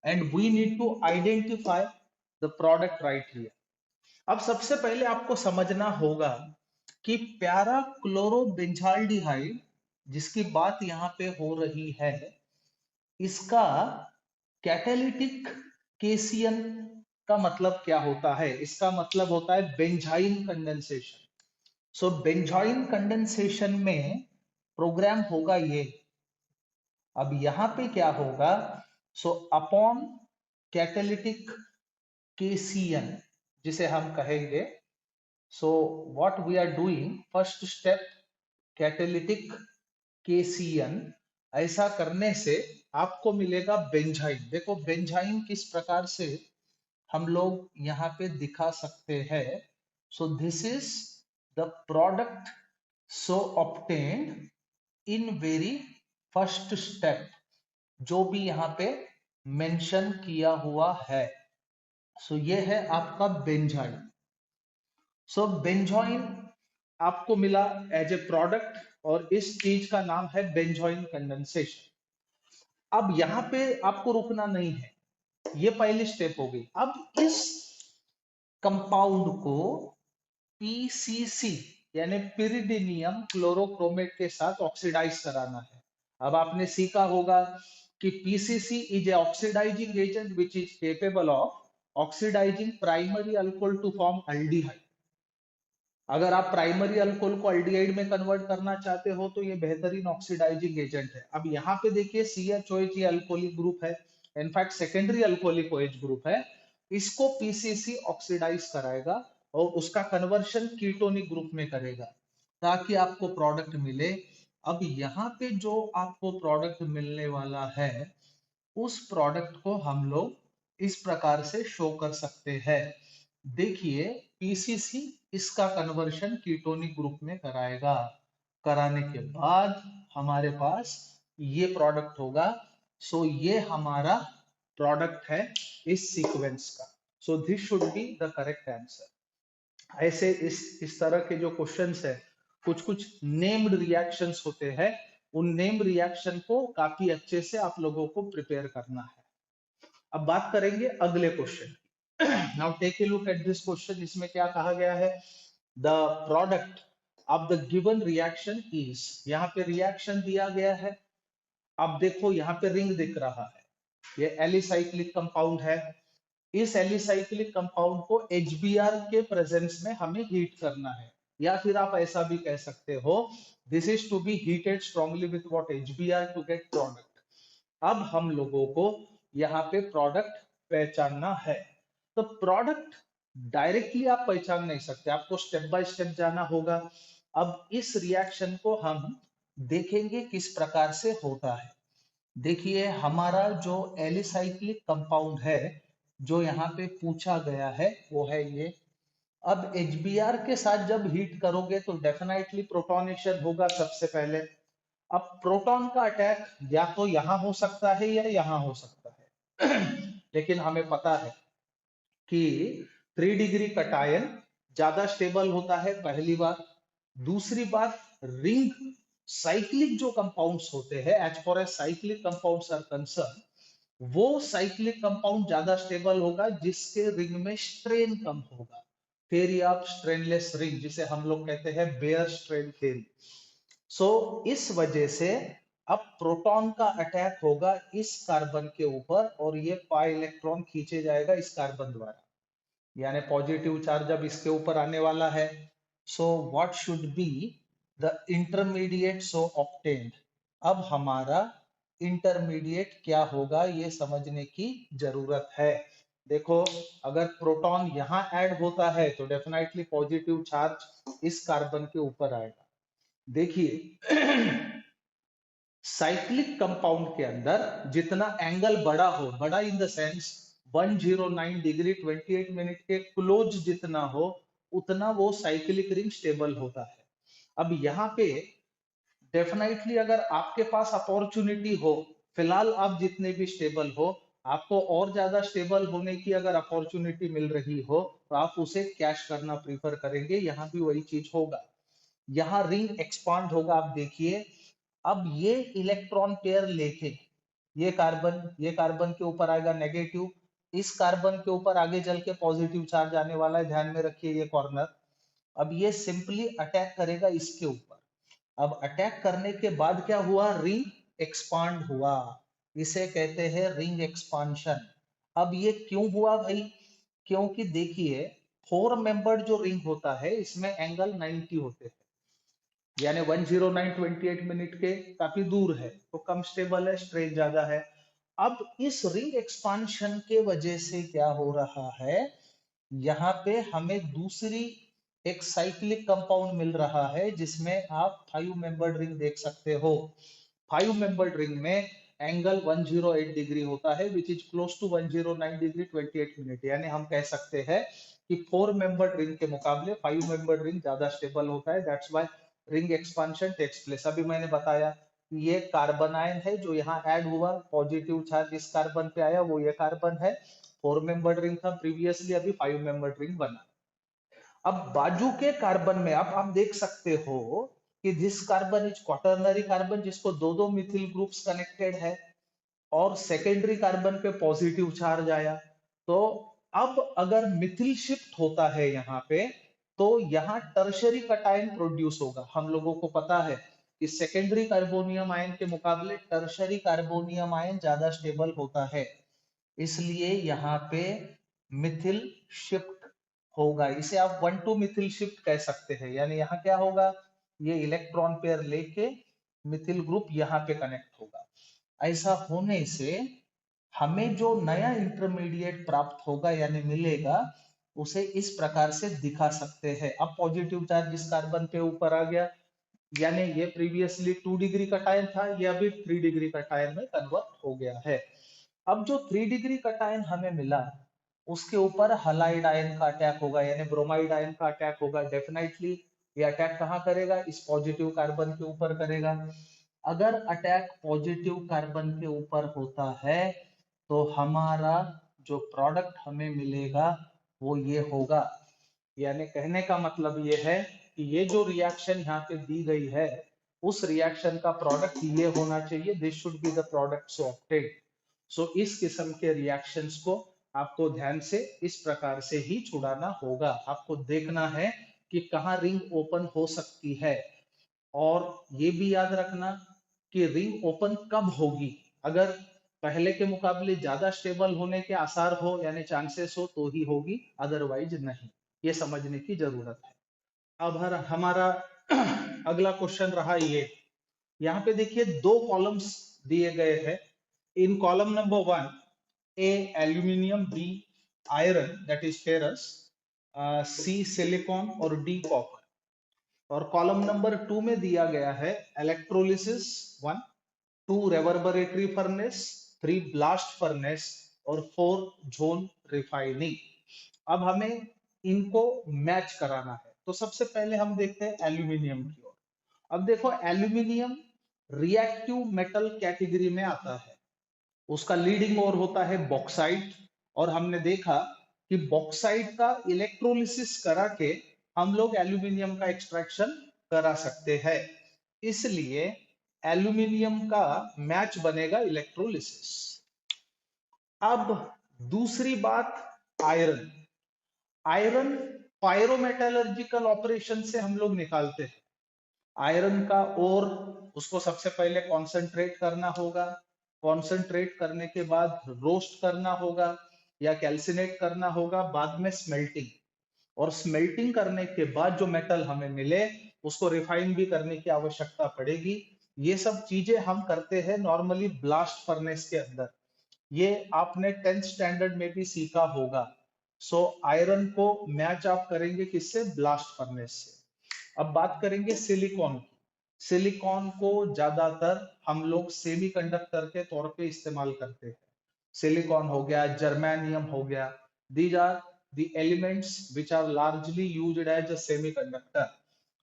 and we need to identify the product right here. अब सबसे पहले आपको समझना होगा कि प्यारा क्लोरोबेंजाल्डिहाइड जिसकी बात यहाँ पे हो रही है, इसका कैटालिटिक केसीएन का मतलब क्या होता है, इसका मतलब होता है बेंजाइन कंडेंसेशन। सो बेंजाइन कंडेंसेशन में प्रोग्राम होगा ये। अब यहां पे क्या होगा, सो अपॉन कैटालिटिक केसीएन जिसे हम कहेंगे, so what we are doing, first step catalytic KCN, ऐसा करने से आपको मिलेगा बेंजाइन। देखो बेंजाइन किस प्रकार से हम लोग यहाँ पे दिखा सकते हैं। So this is the product so obtained in very first step, जो भी यहाँ पे मेंशन किया हुआ है। सो ये है आपका बेंजाइन। सो बेंजाइन आपको मिला एज ए प्रोडक्ट, और इस चीज का नाम है बेंजाइन कंडेंसेशन। अब यहाँ पे आपको रुकना नहीं है, ये पहली स्टेप हो गई। अब इस कंपाउंड को पीसीसी यानी पिरिडिनियम क्लोरोक्रोमेट के साथ ऑक्सीडाइज कराना है। अब आपने सीखा होगा कि PCC is a oxidising agent which is capable of oxidising primary alcohol to form aldehyde. अगर आप प्राइमरी अल्कोहल को अल्डिहाइड में कन्वर्ट करना चाहते हो तो ये बेहतरीन ऑक्सीडाइजिंग एजेंट है। अब यहाँ पे देखिए CHOH ये अल्कोहलिक ग्रुप है, in fact secondary alcoholic OH group है, इसको पीसीसी ऑक्सीडाइज कराएगा और उसका कन्वर्शन कीटोनिक ग्रुप में करेगा ताकि आपको प्रोडक्ट मिले। अब यहाँ पे जो आपको प्रोडक्ट मिलने वाला है उस प्रोडक्ट को हम लोग इस प्रकार से शो कर सकते हैं। देखिए पीसीसी इसका कन्वर्शन कीटोनिक ग्रुप में कराएगा, कराने के बाद हमारे पास ये प्रोडक्ट होगा। सो ये हमारा प्रोडक्ट है इस सीक्वेंस का। So this should be the correct answer. ऐसे इस तरह के जो क्वेश्चंस है, कुछ कुछ नेम्ड रिएक्शंस होते हैं, उन नेम रिएक्शन को काफी अच्छे से आप लोगों को प्रिपेयर करना है। अब बात करेंगे अगले question. Now take a look at this question. इसमें क्या कहा गया है? The product of the given reaction is, यहाँ पे रिएक्शन दिया गया है। अब देखो यहाँ पे रिंग दिख रहा है, ये एलिसाइक्लिक कंपाउंड है। इस एलिसाइक्लिक कंपाउंड को HBr के प्रेजेंस में हमें हीट करना है, या फिर आप ऐसा भी कह सकते हो this is to be heated strongly with what HBr to get product. अब हम लोगों को यहाँ पे प्रोडक्ट पहचानना है। तो प्रोडक्ट डायरेक्टली आप पहचान नहीं सकते, आपको स्टेप बाय स्टेप जाना होगा। अब इस रिएक्शन को हम देखेंगे किस प्रकार से होता है। देखिए हमारा जो एलिसाइक्लिक कंपाउंड है जो यहाँ पे पूछा गया है वो है ये। अब HBr के साथ जब हीट करोगे तो डेफिनेटली प्रोटोनेशन होगा सबसे पहले। अब प्रोटॉन का अटैक या तो यहाँ हो सकता है या यहाँ हो सकता है लेकिन हमें पता है कि 3 डिग्री कटायन ज्यादा स्टेबल होता है, पहली बात। दूसरी बात, रिंग साइक्लिक जो कंपाउंड्स होते हैं, as far as cyclic compounds are concern, वो साइक्लिक कंपाउंड ज्यादा स्टेबल होगा जिसके रिंग में स्ट्रेन कम होगा। थ्योरी ऑफ स्ट्रेनलेस रिंग, जिसे हम लोग कहते हैं बेयर स्ट्रेन थ्योरी। सो इस वजह से अब प्रोटॉन का अटैक होगा इस कार्बन के ऊपर और ये पाई इलेक्ट्रॉन खींचे जाएगा इस कार्बन द्वारा, यानी पॉजिटिव चार्ज अब इसके ऊपर आने वाला है। So what should be the intermediate so obtained. अब हमारा इंटरमीडिएट क्या होगा ये समझने की जरूरत है। देखो अगर प्रोटॉन यहाँ ऐड होता है तो डेफिनेटली पॉजिटिव चार्ज इस कार्बन के ऊपर आएगा। देखिए साइक्लिक कंपाउंड के अंदर जितना एंगल बड़ा हो, बड़ा in the sense 109 degree 28 minute के क्लोज जितना हो, उतना वो साइक्लिक रिंग स्टेबल होता है। अब यहाँ पे डेफिनेटली अगर आपके पास अपॉर्चुनिटी हो, फिलहाल आप जितने भी स्टेबल हो, आपको और ज्यादा स्टेबल होने की अगर अपॉर्चुनिटी मिल रही हो तो आप उसे कैश करना प्रीफर करेंगे। यहाँ भी वही चीज होगा, यहाँ रिंग एक्सपांड होगा। आप देखिए अब ये इलेक्ट्रॉन पेयर लेके ये कार्बन के ऊपर आएगा नेगेटिव, इस कार्बन के ऊपर आगे चल के पॉजिटिव चार्ज आने वाला है, ध्यान में रखिए ये कॉर्नर। अब ये सिंपली अटैक करेगा इसके ऊपर। अब अटैक करने के बाद क्या हुआ? रिंग एक्सपांड हुआ, इसे कहते हैं रिंग एक्सपांशन। अब ये क्यों हुआ भाई? क्योंकि देखिए 4 मेंबर्ड जो रिंग होता है इसमें एंगल 90 होते हैं, यानी 109 28 मिनट के काफी दूर है तो कम स्टेबल है, स्ट्रेन ज्यादा है। अब इस रिंग एक्सपांशन के वजह से क्या हो रहा है, यहाँ पे हमें दूसरी एक साइक्लिक कंपाउंड मिल रहा है जिसमें आप 5 मेंबर्ड रिंग देख सकते हो। 5 मेंबर्ड रिंग में एंगल 108 डिग्री होता है which is close to 109 degree 28 minute, यानी हम कह सकते हैं कि 4 मेंबर्ड रिंग के मुकाबले 5 मेंबर्ड रिंग ज्यादा स्टेबल होता है। That's why ring expansion takes place. अभी मैंने बताया ये कार्बन आयन है जो यहाँ ऐड हुआ, पॉजिटिव चार्ज इस कार्बन पे आया, वो ये कार्बन है। 4 मेंबर्ड रिंग था प्रीवियसली, अभी 5 मेंबर्ड रिंग बना। अब बाजू के कार्बन में अब आप देख सकते हो कि this carbon is quaternary carbon जिसको दो दो मिथिल ग्रुप्स कनेक्टेड है और सेकेंडरी कार्बन पे पॉजिटिव चार्ज आया। तो अब अगर मिथिल शिफ्ट होता है यहाँ पे तो यहाँ टर्शरी कटायन प्रोड्यूस होगा। हम लोगों को पता है कि सेकेंडरी कार्बोनियम आयन के मुकाबले टर्शरी कार्बोनियम आयन ज्यादा स्टेबल होता है, इसलिए यहाँ पे मिथिल शिफ्ट होगा। इसे आप 1 to मिथिल शिफ्ट कह सकते हैं, यानी यहाँ क्या होगा, ये इलेक्ट्रॉन पेयर लेके मिथिल ग्रुप यहाँ पे कनेक्ट होगा। ऐसा होने से हमें जो नया इंटरमीडिएट प्राप्त होगा यानी मिलेगा, उसे इस प्रकार से दिखा सकते हैं। अब पॉजिटिव चार्ज इस कार्बन पे ऊपर आ गया, यानी ये प्रीवियसली 2 डिग्री कटायन था, ये अभी 3 डिग्री कटायन में कन्वर्ट हो गया है। अब जो 3 डिग्री कटायन हमें मिला, उसके ऊपर हलाइड आयन का अटैक होगा, यानी ब्रोमाइड आयन का अटैक होगा। डेफिनेटली ये अटैक कहाँ करेगा? इस पॉजिटिव कार्बन के ऊपर करेगा। अगर अटैक पॉजिटिव कार्बन के ऊपर होता है तो हमारा जो प्रोडक्ट हमें मिलेगा वो ये होगा। यानी कहने का मतलब ये है कि ये जो रिएक्शन यहाँ पे दी गई है, उस रिएक्शन का प्रोडक्ट ये होना चाहिए। This should be the product so obtained. So इस किस्म के रिएक्शंस को आपको ध्यान से इस प्रकार से ही छुड़ाना होगा। आपको देखना है कि कहाँ रिंग ओपन हो सकती है, और ये भी याद रखना कि रिंग ओपन कब होगी। अगर पहले के मुकाबले ज्यादा स्टेबल होने के आसार हो यानी चांसेस हो तो ही होगी, अदरवाइज नहीं। ये समझने की जरूरत है। अब हमारा अगला क्वेश्चन रहा ये। यहाँ पे देखिए दो कॉलम्स दिए गए हैं। इन column number 1, A aluminium, B iron that is ferrous, C silicon और डी कॉपर। और कॉलम नंबर 2 में दिया गया है electrolysis 1, 2 reverberatory furnace, 3 blast furnace और 4 जोन रिफाइनिंग। अब हमें इनको मैच कराना है। तो सबसे पहले हम देखते हैं एल्यूमिनियम की ओर। अब देखो एल्यूमिनियम रिएक्टिव मेटल कैटेगरी में आता है। उसका लीडिंग ओर होता है बॉक्साइट, और हमने देखा कि बॉक्साइट का इलेक्ट्रोलिसिस करा के हम लोग एल्यूमिनियम का एक्सट्रैक्शन करा सकते हैं। इसलिए एल्यूमिनियम का मैच बनेगा इलेक्ट्रोलिसिस। अब दूसरी बात आयरन। आयरन पायरोमेटलर्जिकल ऑपरेशन से हम लोग निकालते हैं आयरन का ओर। उसको सबसे पहले कॉन्सेंट्रेट करना होगा, कॉन्सेंट्रेट करने के बाद रोस्ट करना होगा या कैल्सिनेट करना होगा, बाद में स्मेल्टिंग, और स्मेल्टिंग करने के बाद जो मेटल हमें मिले उसको रिफाइन भी करने की आवश्यकता पड़ेगी। ये सब चीजें हम करते हैं नॉर्मली ब्लास्ट फर्नेस के अंदर। ये आपने 10th स्टैंडर्ड में भी सीखा होगा। सो आयरन को मैच आप करेंगे किससे? ब्लास्ट फर्नेस से। अब बात करेंगे सिलिकॉन की। सिलिकॉन को ज्यादातर हम लोग सेमीकंडक्टर के तौर पे इस्तेमाल करते हैं। सिलिकॉन हो गया, जर्मेनियम हो गया, these are the elements which are largely used as a semiconductor.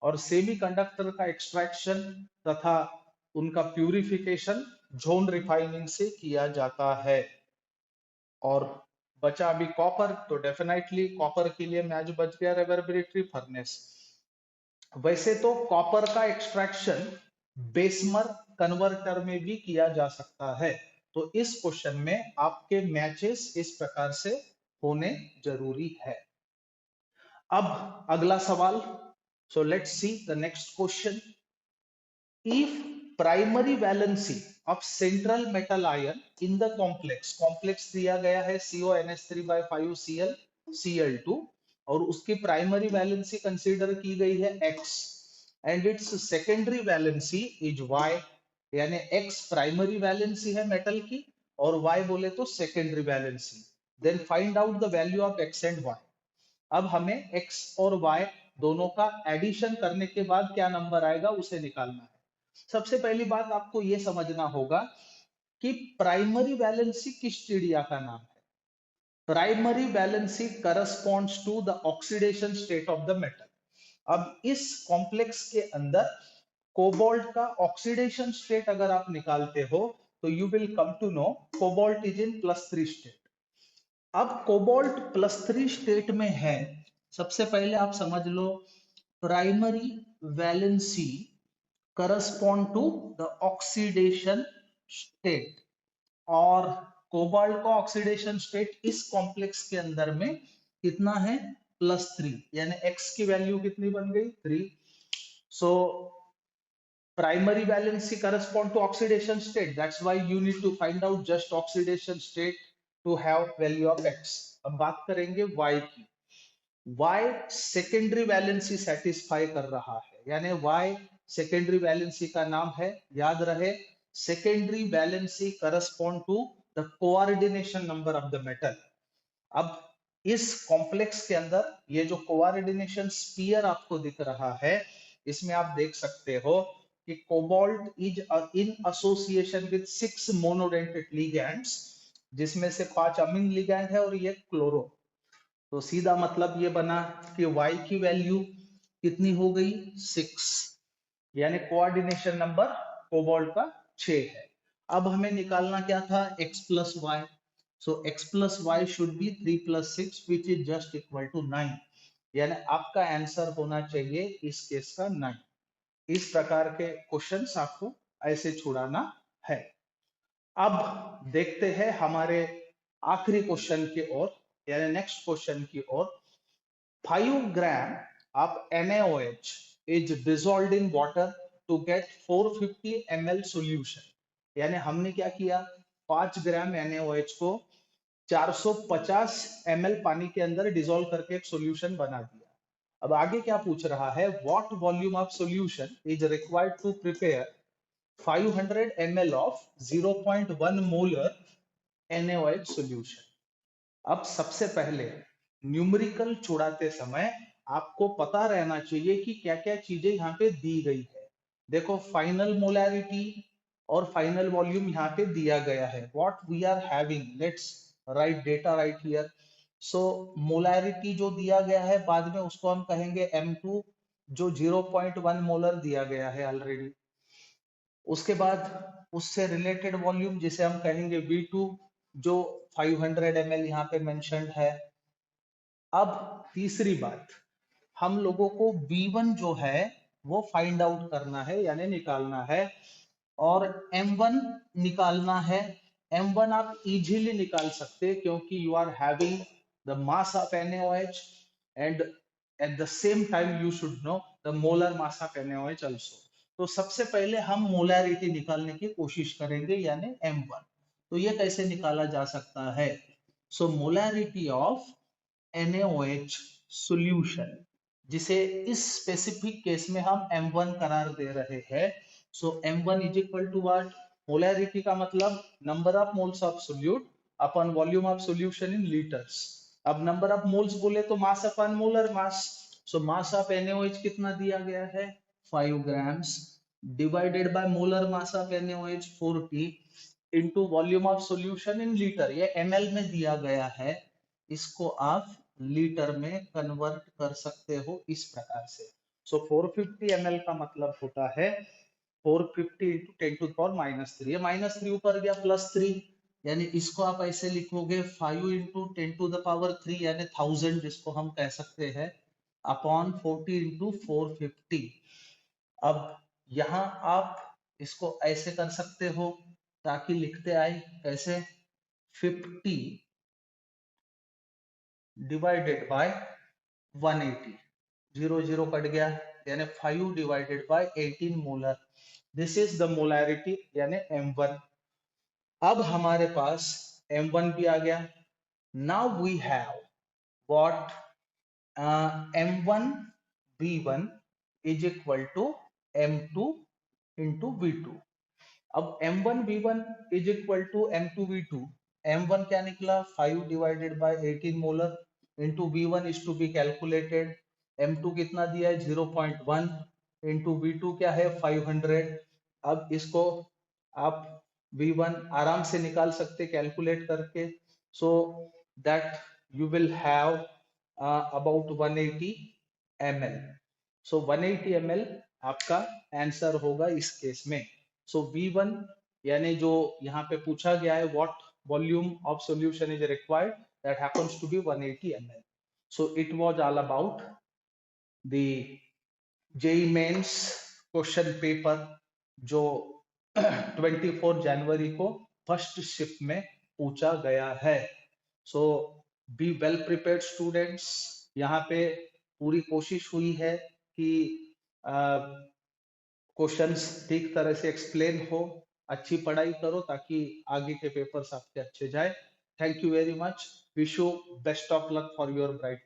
और सेमीकंडक्टर का एक्सट्रैक्शन तथा उनका प्यूरिफिकेशन जोन रिफाइनिंग से किया जाता है। और बचा अभी कॉपर, तो डेफिनेटली कॉपर के लिए मैच बच गया रेवर्बरेटरी फर्नेस। वैसे तो कॉपर का एक्सट्रैक्शन बेसमर कन्वर्टर में भी किया जा सकता है। तो इस क्वेश्चन में आपके मैचेस इस प्रकार से होने जरूरी है। अब अगला सवाल। So let's see the next question. If primary valency of central metal ion in the complex दिया गया है CONH3/5Cl Cl2, और उसकी प्राइमरी वैलेंसी कंसीडर की गई है X, and its secondary valency is Y, यानी X प्राइमरी वैलेंसी है मेटल की और Y बोले तो secondary valency. Then find out the value of X and Y। अब हमें X और Y दोनों का एडिशन करने के बाद क्या नंबर आएगा उसे निकालना है। सबसे पहली बात आपको यह समझना होगा कि प्राइमरी वैलेंसी किस चिड़िया का नाम है। Primary valency corresponds to the oxidation state of the metal. अब इस कॉम्प्लेक्स के अंदर कोबाल्ट का ऑक्सीडेशन स्टेट अगर आप निकालते हो तो you will come to know cobalt is in +3 state. अब कोबाल्ट +3 स्टेट में है। सबसे पहले आप समझ लो primary valency correspond to the oxidation state, और कोबाल्ट का ऑक्सीडेशन स्टेट इस कॉम्प्लेक्स के अंदर में कितना है? +3, यानी X की वैल्यू कितनी बन गई? 3। सो primary valency correspond to oxidation state, that's why you need to find out just oxidation state to have value of X। अब बात करेंगे Y की। Y सेकेंडरी वैलेंसी सेटिस्फाई कर रहा है, यानी Y सेकेंडरी वैलेंसी का नाम है, याद रहे secondary valency correspond to the coordination number of the metal. अब इस कॉम्प्लेक्स के अंदर ये जो कोऑर्डिनेशन स्फीयर आपको दिख रहा है, इसमें आप देख सकते हो कि cobalt is in association with 6 monodentate ligands, जिसमें से 5 अमीन लिगैंड है और ये क्लोरो। तो सीधा मतलब ये बना कि Y की वैल्यू कितनी हो गई 6, यानी कोऑर्डिनेशन नंबर कोबाल्ट का 6 है। अब हमें निकालना क्या था x plus Y, so x plus Y should be 3 plus 6 which is just equal to 9, यानी आपका आंसर होना चाहिए इस केस का 9। इस प्रकार के क्वेश्चंस आपको ऐसे छुड़ाना है। अब देखते हैं हमारे आखिरी क्वेश्चन की ओर, यानी नेक्स्ट क्वेश्चन की ओर। 5 ग्राम of NaOH is dissolved in water to get 450 ml solution। यानी हमने क्या किया, 5 ग्राम NaOH को 450 ml पानी के अंदर डिसॉल्व करके एक सॉल्यूशन बना दिया। अब आगे क्या पूछ रहा है, what volume of solution is required to prepare 500 ml of 0.1 molar NaOH solution. अब सबसे पहले न्यूमेरिकल छुड़ाते समय आपको पता रहना चाहिए कि क्या क्या चीजें यहाँ पे दी गई है। देखो फाइनल मोलैरिटी और फाइनल वॉल्यूम यहाँ पे दिया गया है। What we are having, let's write data right here. So molarity जो दिया गया है बाद में उसको हम कहेंगे M2, जो 0.1 मोलर दिया गया है ऑलरेडी। उसके बाद उससे रिलेटेड वॉल्यूम जिसे हम कहेंगे V2, जो 500 ml यहाँ पे मेंशन्ड है। अब तीसरी बात, हम लोगों को V1 जो है वो फाइंड आउट करना है, यानी निकालना है, और M1 निकालना है। M1 आप इजीली निकाल सकते हैं क्योंकि you are having the mass of NaOH and at the same time you should know the molar mass of NaOH also. तो सबसे पहले हम मोलैरिटी निकालने की कोशिश करेंगे, यानी M1। तो ये कैसे निकाला जा सकता है, सो मोलैरिटी ऑफ NaOH सॉल्यूशन, जिसे इस स्पेसिफिक केस में हम M1 करार दे रहे हैं। So M1 is equal to what, molarity का मतलब number of moles of solute upon volume of solution in litres. अब नंबर ऑफ मोल्स बोले तो mass upon molar mass. So mass of NaOH कितना दिया गया है 5 grams, divided by molar mass of NaOH 40 into volume of solution in litre. ये ml में दिया गया है, इसको आप लीटर में कन्वर्ट कर सकते हो इस प्रकार से। सो 450 ml का मतलब होता है 450 इंटू 10 टू पावर -3। ये -3 ऊपर गया +3, यानी इसको आप ऐसे लिखोगे 5 इंटू 10 टू द पावर 3, यानी 1000 जिसको हम कह सकते हैं, अपॉन 40 इंटू 450। अब यहाँ आप इसको ऐसे कर सकते हो ताकि लिखते आए कैसे, 50 डिवाइडेड बाय 180, 0 कट गया, यानी 5 divided by 18 molar. This is the molarity, यानी M1। अब हमारे पास M1 भी आ गया। Now we have what, M1 V1 is equal to M2 into V2। अब M1 V1 is equal to M2 V2। M1 क्या निकला 5 divided by 18 molar into V1 is to be calculated. M2 कितना दिया है 0.1 इंटू V2 क्या है 500। अब इसको आप V1 आराम से निकाल सकते कैलकुलेट करके। So that you will have about 180 ml। So 180 ml आपका आंसर होगा इस केस में। सो V1 यानी जो यहाँ पे पूछा गया है what volume of solution is required, that happens to be 180 ml। So it was all about the JEE mains question paper जो 24 जनवरी को फर्स्ट शिफ्ट में पूछा गया है। सो बी वेल प्रिपेयर्ड स्टूडेंट्स। यहाँ पे पूरी कोशिश हुई है कि क्वेश्चंस ठीक तरह से एक्सप्लेन हो, अच्छी पढ़ाई करो ताकि आगे के पेपर्स आपके अच्छे जाए। Thank you very much, wish you best of luck for your bright